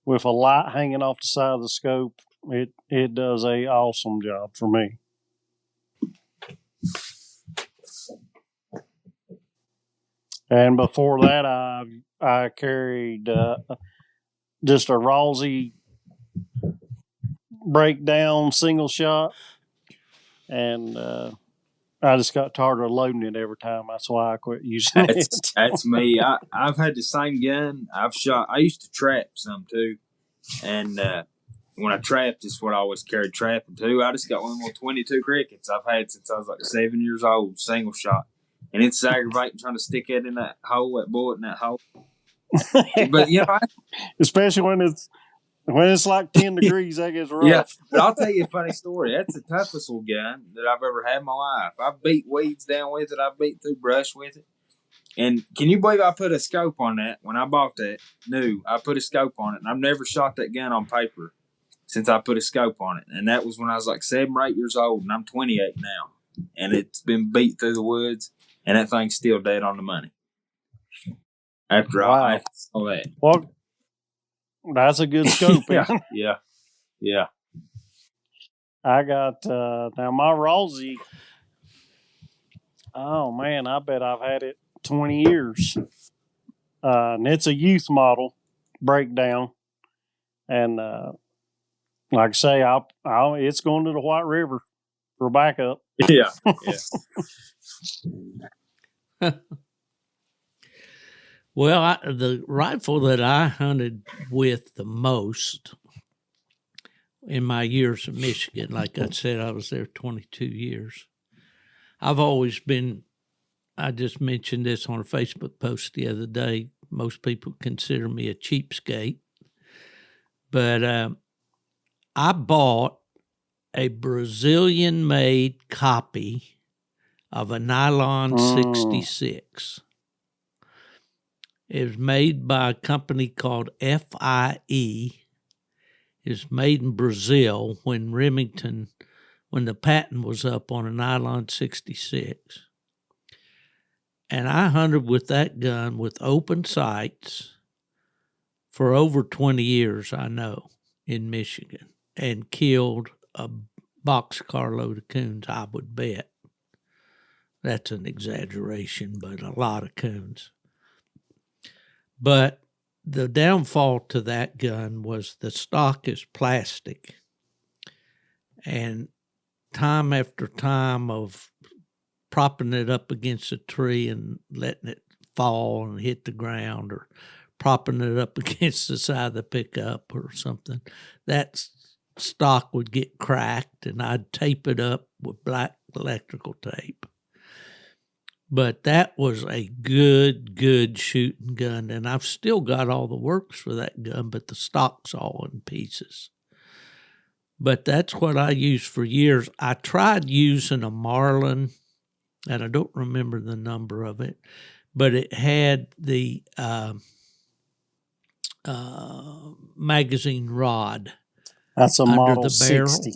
With a light hanging off the side of the scope, it does a awesome job for me. And before that, I carried just a Rawlsy breakdown single shot, and I just got tired of loading it every time. That's why I quit using it. That's me. I've had the same gun. I used to trap some too, and when I trapped, it's what I always carried trapping too. I just got one of those 22 crickets I've had since I was like 7 years old, single shot. And it's aggravating trying to stick it in that bullet in that hole. But especially when it's like 10 degrees, that gets rough. Yeah, but I'll tell you a funny story. That's the toughest little gun that I've ever had in my life. I've beat weeds down with it. I've beat through brush with it. And can you believe I put a scope on that when I bought that new? I put a scope on it, and I've never shot that gun on paper since I put a scope on it. And that was when I was like 7 or 8 years old, and I'm 28 now. And it's been beat through the woods, and that thing's still dead on the money. After all that. Well, that's a good scope. Yeah. I got now my Rosie. Oh man, I bet I've had it 20 years. And it's a youth model breakdown. And like I say, it's going to the White River for backup. Yeah. Well, the rifle that I hunted with the most in my years in Michigan, like I said, I was there 22 years. I've always been, I just mentioned this on a Facebook post the other day. Most people consider me a cheapskate. But I bought a Brazilian-made copy of a nylon 66. It was made by a company called FIE. It's made in Brazil when the patent was up on a nylon 66. And I hunted with that gun with open sights for over 20 years, I know, in Michigan, and killed a boxcar load of coons, I would bet. That's an exaggeration, but a lot of coons. But the downfall to that gun was the stock is plastic. And time after time of propping it up against a tree and letting it fall and hit the ground, or propping it up against the side of the pickup or something, that stock would get cracked, and I'd tape it up with black electrical tape. But that was a good shooting gun, and I've still got all the works for that gun, but the stock's all in pieces. But that's what I used for years. I tried using a Marlin, and I don't remember the number of it, but it had the magazine rod. That's a under Model the barrel. 60.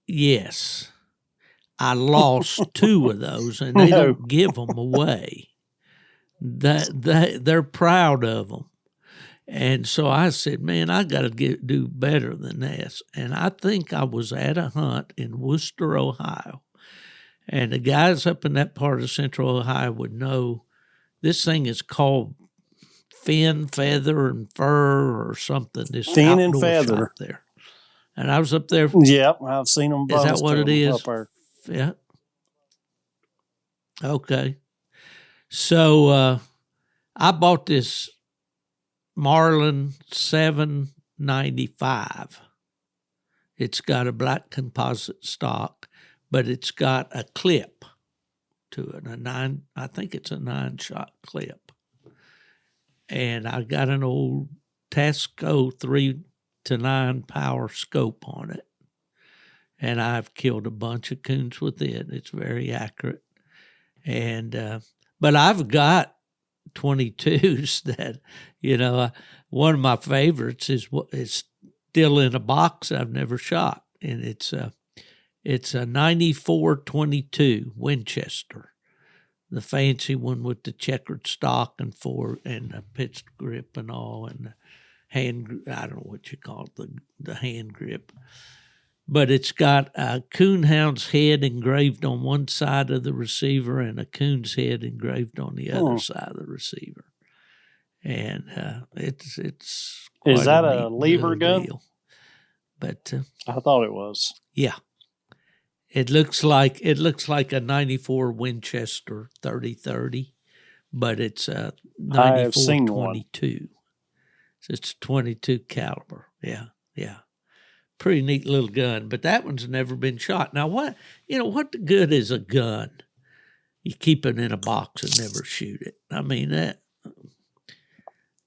Yes. I lost 2 of those, and they don't give them away. They're proud of them. And so I said, man, I got to do better than this. And I think I was at a hunt in Wooster, Ohio. And the guys up in that part of Central Ohio would know this thing is called fin, feather, and fur or something. This Fin and outdoor feather. shop there. And I was up there. Yep, I've seen them. Is that what it is? Up there. Yeah. Okay. So I bought this Marlin 795. It's got a black composite stock, but it's got a clip to it. I think it's a 9-shot clip. And I got an old Tasco 3-9 power scope on it. And I've killed a bunch of coons with it. It's very accurate. And but I've got 22s that, one of my favorites is still in a box I've never shot, and it's a 94-22 Winchester, the fancy one with the checkered stock and the pitched grip and all, and the hand, I don't know what you call it, the hand grip. But it's got a coonhound's head engraved on one side of the receiver and a coon's head engraved on the other side of the receiver. And it's quite is that a lever gun? Deal. But I thought it was. Yeah, it looks like a 94 Winchester 30-30, but it's a 94-22. So it's 22 caliber. Yeah. Pretty neat little gun, but that one's never been shot. Now, what good is a gun? You keep it in a box and never shoot it. I mean,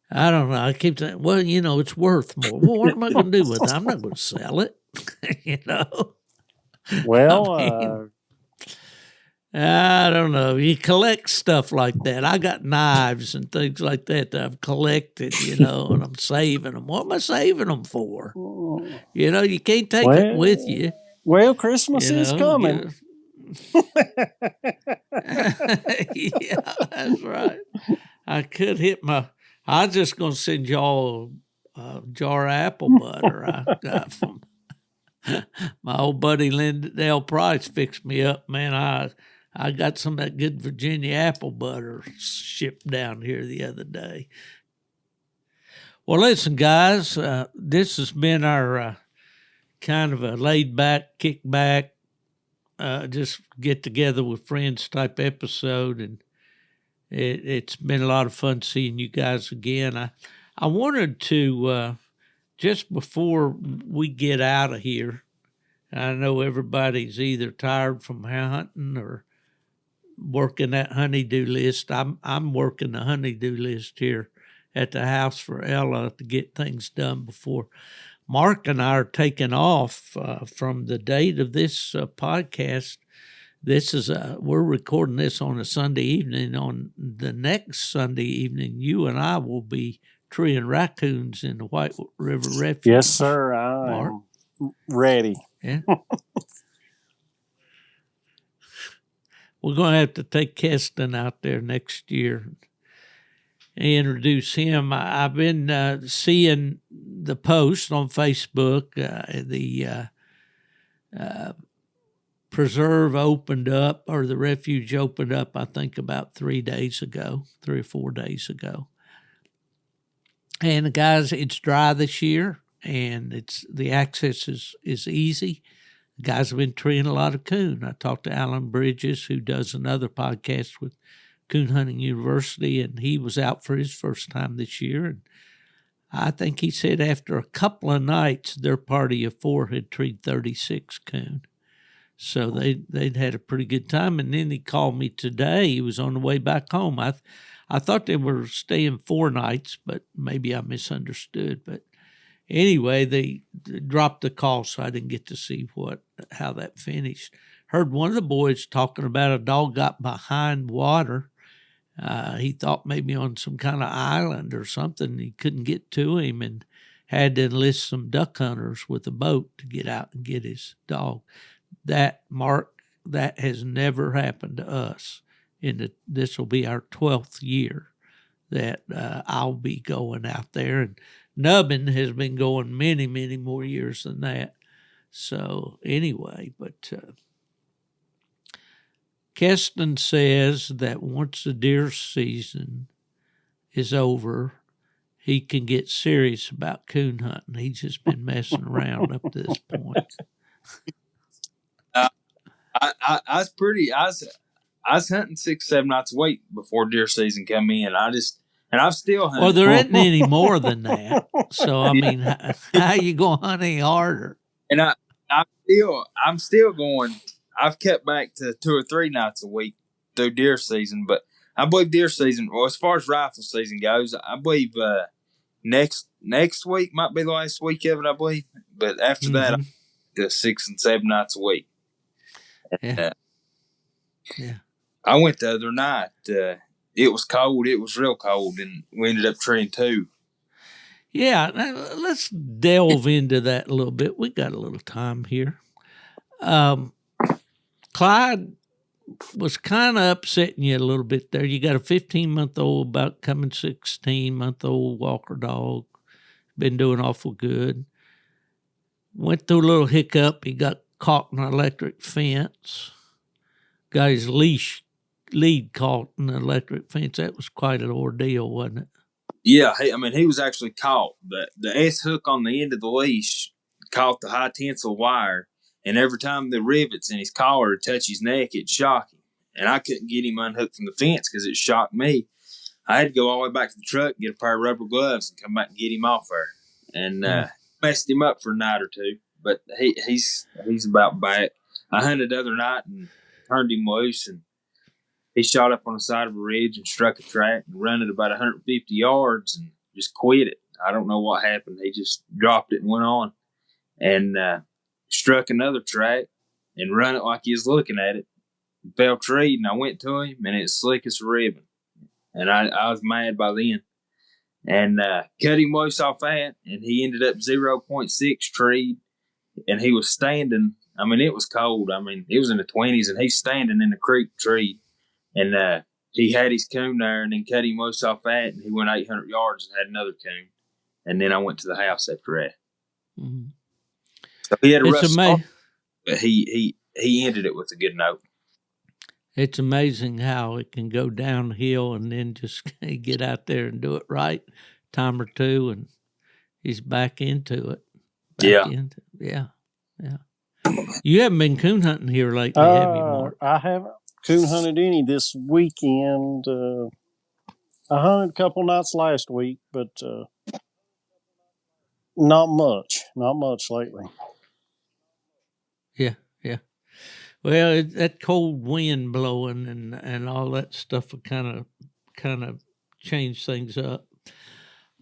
I don't know. I keep saying, well, it's worth more. Well, what am I going to do with it? I'm not going to sell it, Well, I don't know. You collect stuff like that. I got knives and things like that I've collected, and I'm saving them. What am I saving them for? You can't take it with you. Well, Christmas is coming. Yeah, that's right. I could hit my. I was just gonna send y'all a jar of apple butter I got from my old buddy Lindell Price. Fixed me up, man. I got some of that good Virginia apple butter shipped down here the other day. Well, listen, guys, this has been our kind of a laid back, kick back, just get together with friends type episode, and it's been a lot of fun seeing you guys again. I wanted to just before we get out of here. I know everybody's either tired from hunting or working that honeydew list. I'm working the honeydew list here at the house for Ella to get things done before Mark and I are taking off from the date of this podcast. This is we're recording this on a Sunday evening. On the next Sunday evening, you and I will be treeing raccoons in the White River Refuge. Yes, sir. Mark. I'm ready. Yeah. We're going to have to take Kesten out there next year and introduce him. I've been seeing the post on Facebook. The preserve opened up, or the refuge opened up, I think about 3 or 4 days ago. And guys, it's dry this year, and the access is easy. The guys have been treeing a lot of coon. I talked to Alan Bridges, who does another podcast with Coon Hunting University, and he was out for his first time this year. And I think he said after a couple of nights, their party of 4 had treed 36 coon. So they'd had a pretty good time. And then he called me today. He was on the way back home. I thought they were staying 4 nights, but maybe I misunderstood. But anyway, they dropped the call, so I didn't get to see how that finished. Heard one of the boys talking about a dog got behind water. He thought maybe on some kind of island or something. He couldn't get to him and had to enlist some duck hunters with a boat to get out and get his dog. That, Mark, that has never happened to us. This will be our 12th year that I'll be going out there. And Nubbin has been going many, many more years than that. So anyway, but Kesten says that once the deer season is over, he can get serious about coon hunting. He's just been messing around up to this point. I was hunting 6-7 nights a week before deer season come in. I've still hunted. Well, there isn't any more than that. So I mean, how you gonna hunt any harder? And I'm still going. I've kept back to 2 or 3 nights a week through deer season, but I believe deer season, well, as far as rifle season goes, I believe next week might be the last week of it, I believe. But after that, I'm to 6 and 7 nights a week. Yeah. I went the other night. It was cold. It was real cold, and we ended up treeing 2. Yeah, let's delve into that a little bit. We got a little time here. Clyde was kind of upsetting you a little bit there. You got a 15-month-old, about coming 16-month-old Walker dog. Been doing awful good. Went through a little hiccup. He got caught in an electric fence. Got his lead caught in an electric fence. That was quite an ordeal, wasn't it? Yeah, he was actually caught. The S hook on the end of the leash caught the high tensile wire, and every time the rivets in his collar touch his neck, it'd shock him. And I couldn't get him unhooked from the fence because it shocked me. I had to go all the way back to the truck, get a pair of rubber gloves, and come back and get him off there. And messed him up for a night or 2, but he's about back. I hunted the other night and turned him loose, and he shot up on the side of a ridge and struck a track and ran it about 150 yards and just quit it. I don't know what happened. He just dropped it and went on, and struck another track and run it like he was looking at it. fell tree, and I went to him, and it's slick as a ribbon. And I was mad by then. And cut him loose off that, and he ended up 0.6 treed, and he was standing. I mean, it was cold. I mean, it was in the 20s, and he's standing in the creek tree. And he had his coon there, and then cut him loose off that, and he went 800 yards and had another coon. And then I went to the house after that. Mm-hmm. So he had a It's rough start, amazing. but he ended it with a good note. It's amazing how it can go downhill and then just get out there and do it right, time or two, and he's back into it. Yeah. Yeah. You haven't been coon hunting here lately, have you, Mark? I haven't coon hunted any this weekend. I hunted a couple nights last week, but not much lately. Yeah. Well, that cold wind blowing and all that stuff will kind of change things up.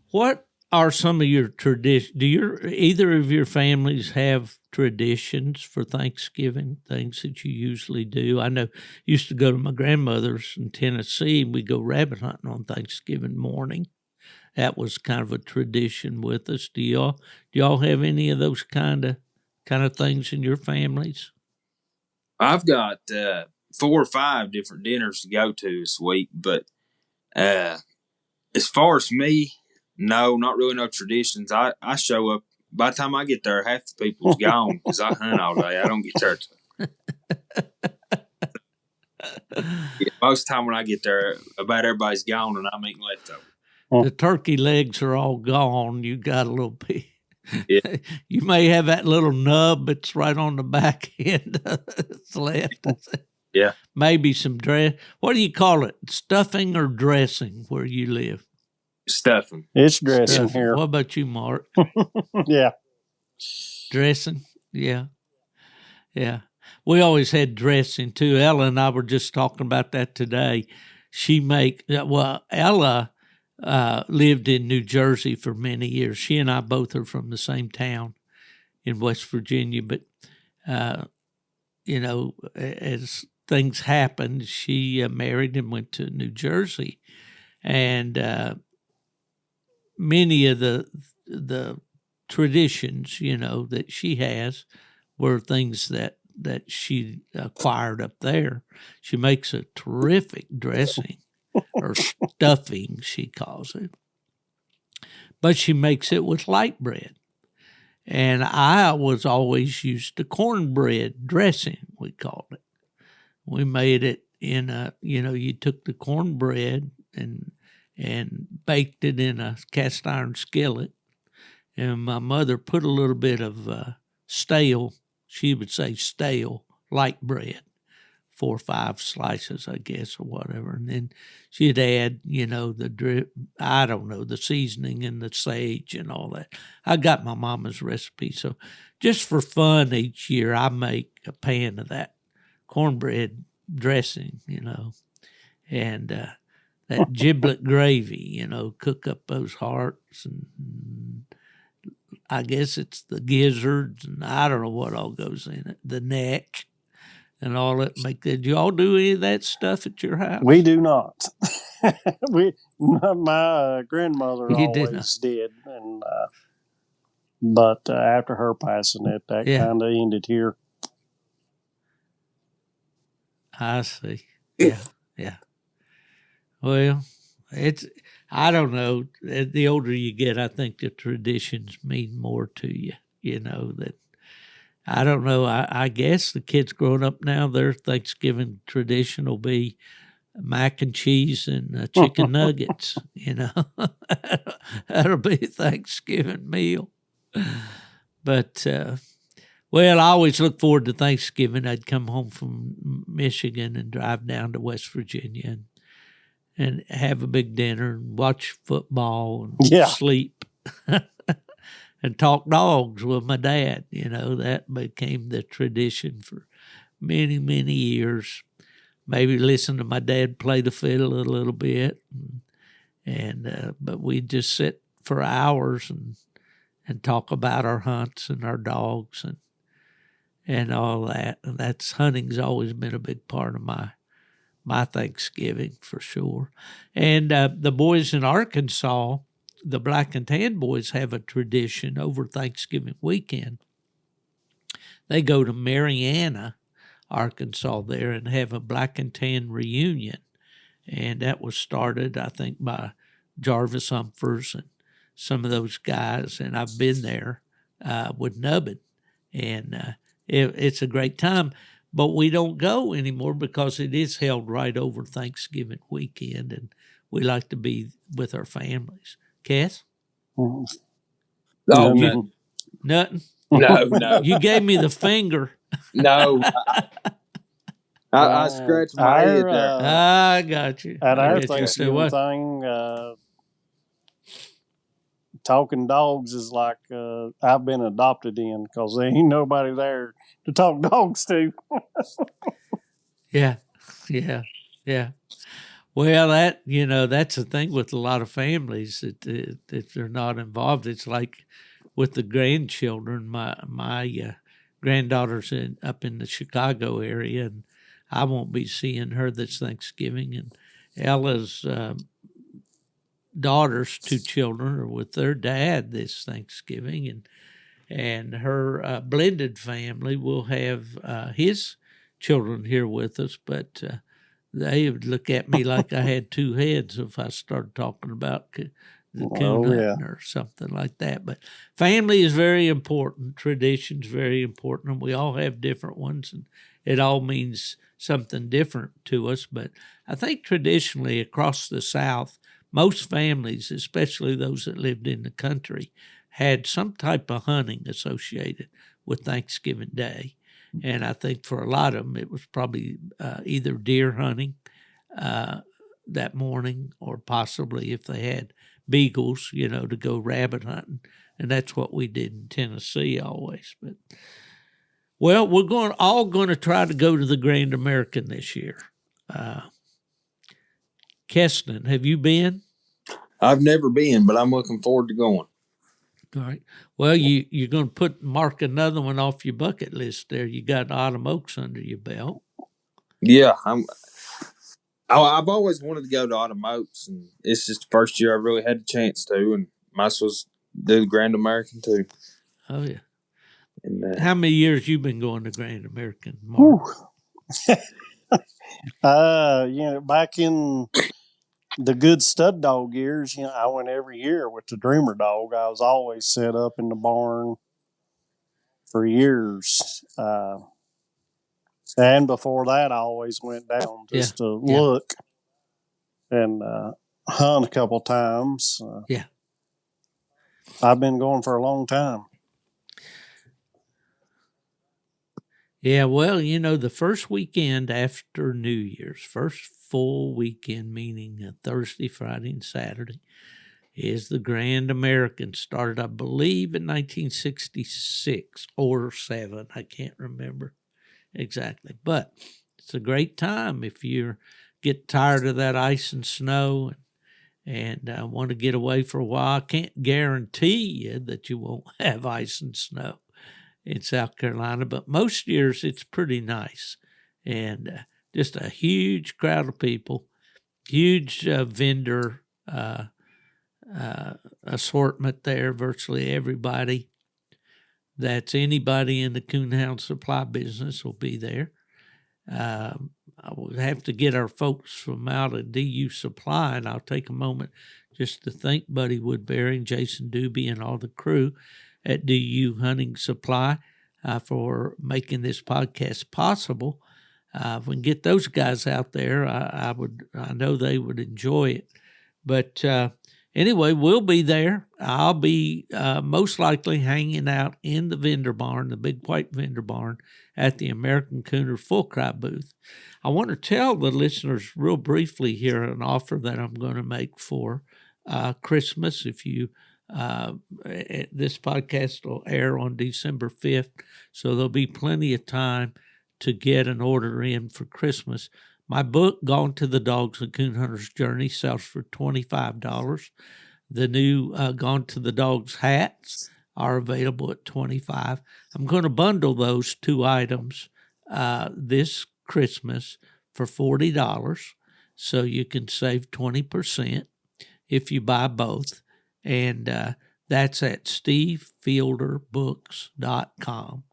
What are some of your traditions? Do either of your families have traditions for Thanksgiving? Things that you usually do? I know I used to go to my grandmother's in Tennessee, and we go rabbit hunting on Thanksgiving morning. That was kind of a tradition with us. Do y'all have any of those kind of things in your families? I've got 4 or 5 different dinners to go to this week, but as far as me, no, not really no traditions. I show up. By the time I get there, half the people's gone because I hunt all day. I don't get there most of the time when I get there, about everybody's gone and I'm eating leftovers. The turkey legs are all gone. You got a little bit. Yeah. You may have that little nub that's right on the back end that's left. Yeah. Maybe some dress. What do you call it? Stuffing or dressing where you live? Stuffing. It's dressing here. What about you, Mark? Yeah. Dressing? Yeah. We always had dressing too. Ella and I were just talking about that today. Ella lived in New Jersey for many years. She and I both are from the same town in West Virginia, but as things happened, she married and went to New Jersey, and many of the traditions, that she has were things that she acquired up there. She makes a terrific dressing or stuffing, she calls it, but she makes it with light bread. And I was always used to cornbread dressing, we called it. We made it in you took the cornbread and baked it in a cast iron skillet. And my mother put a little bit of stale, she would say stale, light bread, 4 or 5 slices, I guess, or whatever. And then she'd add, the seasoning and the sage and all that. I got my mama's recipe. So just for fun each year, I make a pan of that cornbread dressing, and that giblet gravy, cook up those hearts, and I guess it's the gizzards, and I don't know what all goes in it, the neck and all that. Did you all do any of that stuff at your house? We do not. My grandmother You always did, and but after her passing, that kind of ended here. I see. Yeah. Well, I don't know. The older you get, I think the traditions mean more to you. That I don't know. I guess the kids growing up now, their Thanksgiving tradition will be mac and cheese and chicken nuggets. That'll be a Thanksgiving meal. But I always look forward to Thanksgiving. I'd come home from Michigan and drive down to West Virginia and have a big dinner and watch football and sleep and talk dogs with my dad. That became the tradition for many, many years. Maybe listen to my dad play the fiddle a little bit. But we'd just sit for hours and talk about our hunts and our dogs. and all that. And hunting's always been a big part of my Thanksgiving for sure. And the boys in Arkansas, the Black and Tan boys, have a tradition over Thanksgiving weekend. They go to Marianna, Arkansas there and have a Black and Tan reunion. And that was started, I think, by Jarvis Humphers and some of those guys. And I've been there with Nubbin. And it's a great time. But we don't go anymore because it is held right over Thanksgiving weekend. And we like to be with our families. Cass? Oh, No. Nothing? no. You gave me the finger. No. I scratched my head there. I got you. At I our got you. Thanksgiving thing, talking dogs is like I've been adopted in because there ain't nobody there to talk dogs to. Yeah. Well, that's the thing with a lot of families that if they're not involved, it's like with the grandchildren. My granddaughter's up in the Chicago area, and I won't be seeing her this Thanksgiving. And Ella's daughter's 2 children are with their dad this Thanksgiving, and her blended family will have his children here with us, but they would look at me like I had 2 heads if I started talking about the coon hunting or something like that. But family is very important. Tradition's very important, and we all have different ones, and it all means something different to us. But I think traditionally across the South, most families, especially those that lived in the country, had some type of hunting associated with Thanksgiving Day. And I think for a lot of them, it was probably either deer hunting that morning or possibly if they had beagles, to go rabbit hunting. And that's what we did in Tennessee always. But well, we're all going to try to go to the Grand American this year. Kesten, have you been? I've never been, but I'm looking forward to going. All right. Well, you're going to mark another one off your bucket list there. You got Autumn Oaks under your belt. Yeah, I've always wanted to go to Autumn Oaks, and it's just the first year I really had the chance to, and might as well do the Grand American too. Oh, yeah. And, how many years you been going to Grand American, Mark? Back in the good stud dog years, I went every year with the Dreamer dog. I was always set up in the barn for years. And before that, I always went down just to look and hunt a couple times. I've been going for a long time. Yeah, well, the first weekend after New Year's, first full weekend, meaning Thursday, Friday, and Saturday, is the Grand American. Started, I believe, in 1966 or 7. I can't remember exactly. But it's a great time if you get tired of that ice and snow and want to get away for a while. I can't guarantee you that you won't have ice and snow in South Carolina, but most years it's pretty nice. And just a huge crowd of people, huge vendor assortment there. Virtually everybody that's anybody in the coonhound supply business will be there. I will have to get our folks from out of DU Supply, and I'll take a moment just to thank Buddy Woodbury and Jason Doobie and all the crew at DU Hunting Supply for making this podcast possible. If we can get those guys out there, I know they would enjoy it. But anyway, we'll be there. I'll be most likely hanging out in the vendor barn, the big white vendor barn, at the American Cooner Full Cry booth. I want to tell the listeners real briefly here an offer that I'm going to make for Christmas. If you this podcast will air on December 5th, so there'll be plenty of time to get an order in for Christmas. My book, Gone to the Dogs, A Coon Hunter's Journey, sells for $25. The new Gone to the Dogs hats are available at $25. I'm going to bundle those 2 items this Christmas for $40, so you can save 20% if you buy both. And that's at stevefielderbooks.com.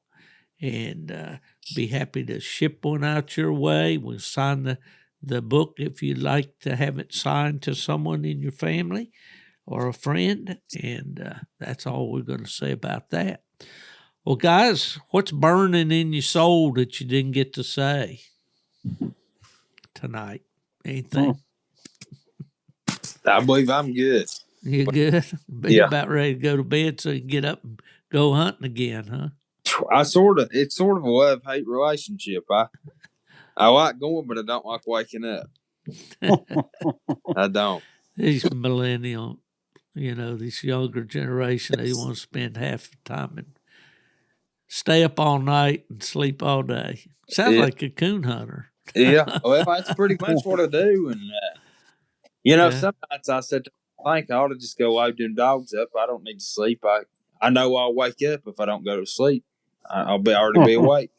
And be happy to ship one out your way. We'll sign the book if you'd like to have it signed to someone in your family or a friend. And that's all we're going to say about that. Well, guys, what's burning in your soul that you didn't get to say tonight? Anything? I believe I'm good. You good? Be about ready to go to bed so you can get up and go hunting again, huh? It's sort of a love-hate relationship. I like going, but I don't like waking up. I don't. These millennial, this younger generation, they want to spend half the time and stay up all night and sleep all day. Sounds like a coon hunter. Yeah, well, that's pretty much what I do. And sometimes I sit there and think I ought to just go load them dogs up. I don't need to sleep. I know I'll wake up if I don't go to sleep. I'll already be awake.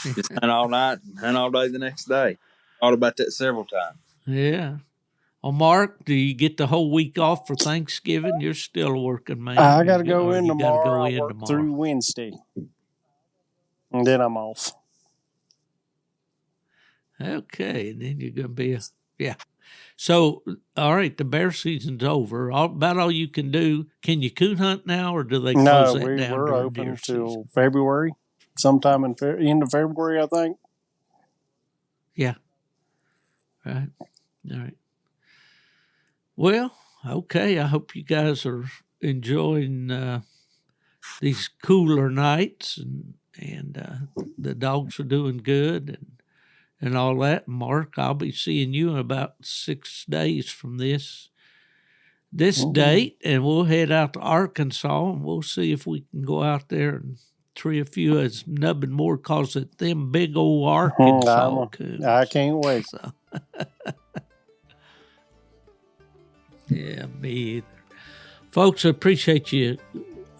Just hunt all night and hunt all day the next day. Thought about that several times. Yeah. Well, Mark, do you get the whole week off for Thanksgiving? You're still a working man. I got to go in tomorrow. I work through Wednesday. And then I'm off. Okay. And then you're going to be yeah. So, all right, the bear season's over. About all you can do. Can you coon hunt now, or do they close that down? We're open till February, sometime in end of February, I think. Yeah. Right. All right. Well, okay. I hope you guys are enjoying these cooler nights, and the dogs are doing good, and all that. Mark, I'll be seeing you in about 6 days from this date, and we'll head out to Arkansas, and we'll see if we can go out there and tree a few, as Nubbin Moore calls it, them big old Arkansas coons. I can't wait. So. Yeah, me either. Folks, I appreciate you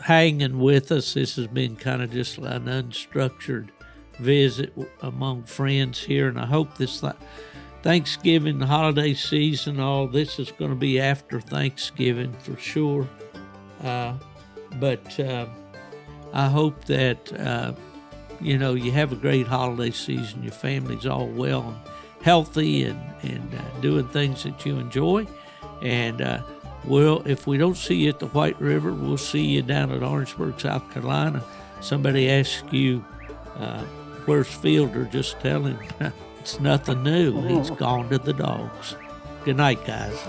hanging with us. This has been kind of just an unstructured visit among friends here, and I hope this Thanksgiving, the holiday season, all this is going to be after Thanksgiving for sure. But I hope that you have a great holiday season. Your family's all well and healthy and doing things that you enjoy. And if we don't see you at the White River, we'll see you down at Orangeburg, South Carolina. Somebody asks you, where's Fielder? Just tell him it's nothing new. He's gone to the dogs. Good night, guys.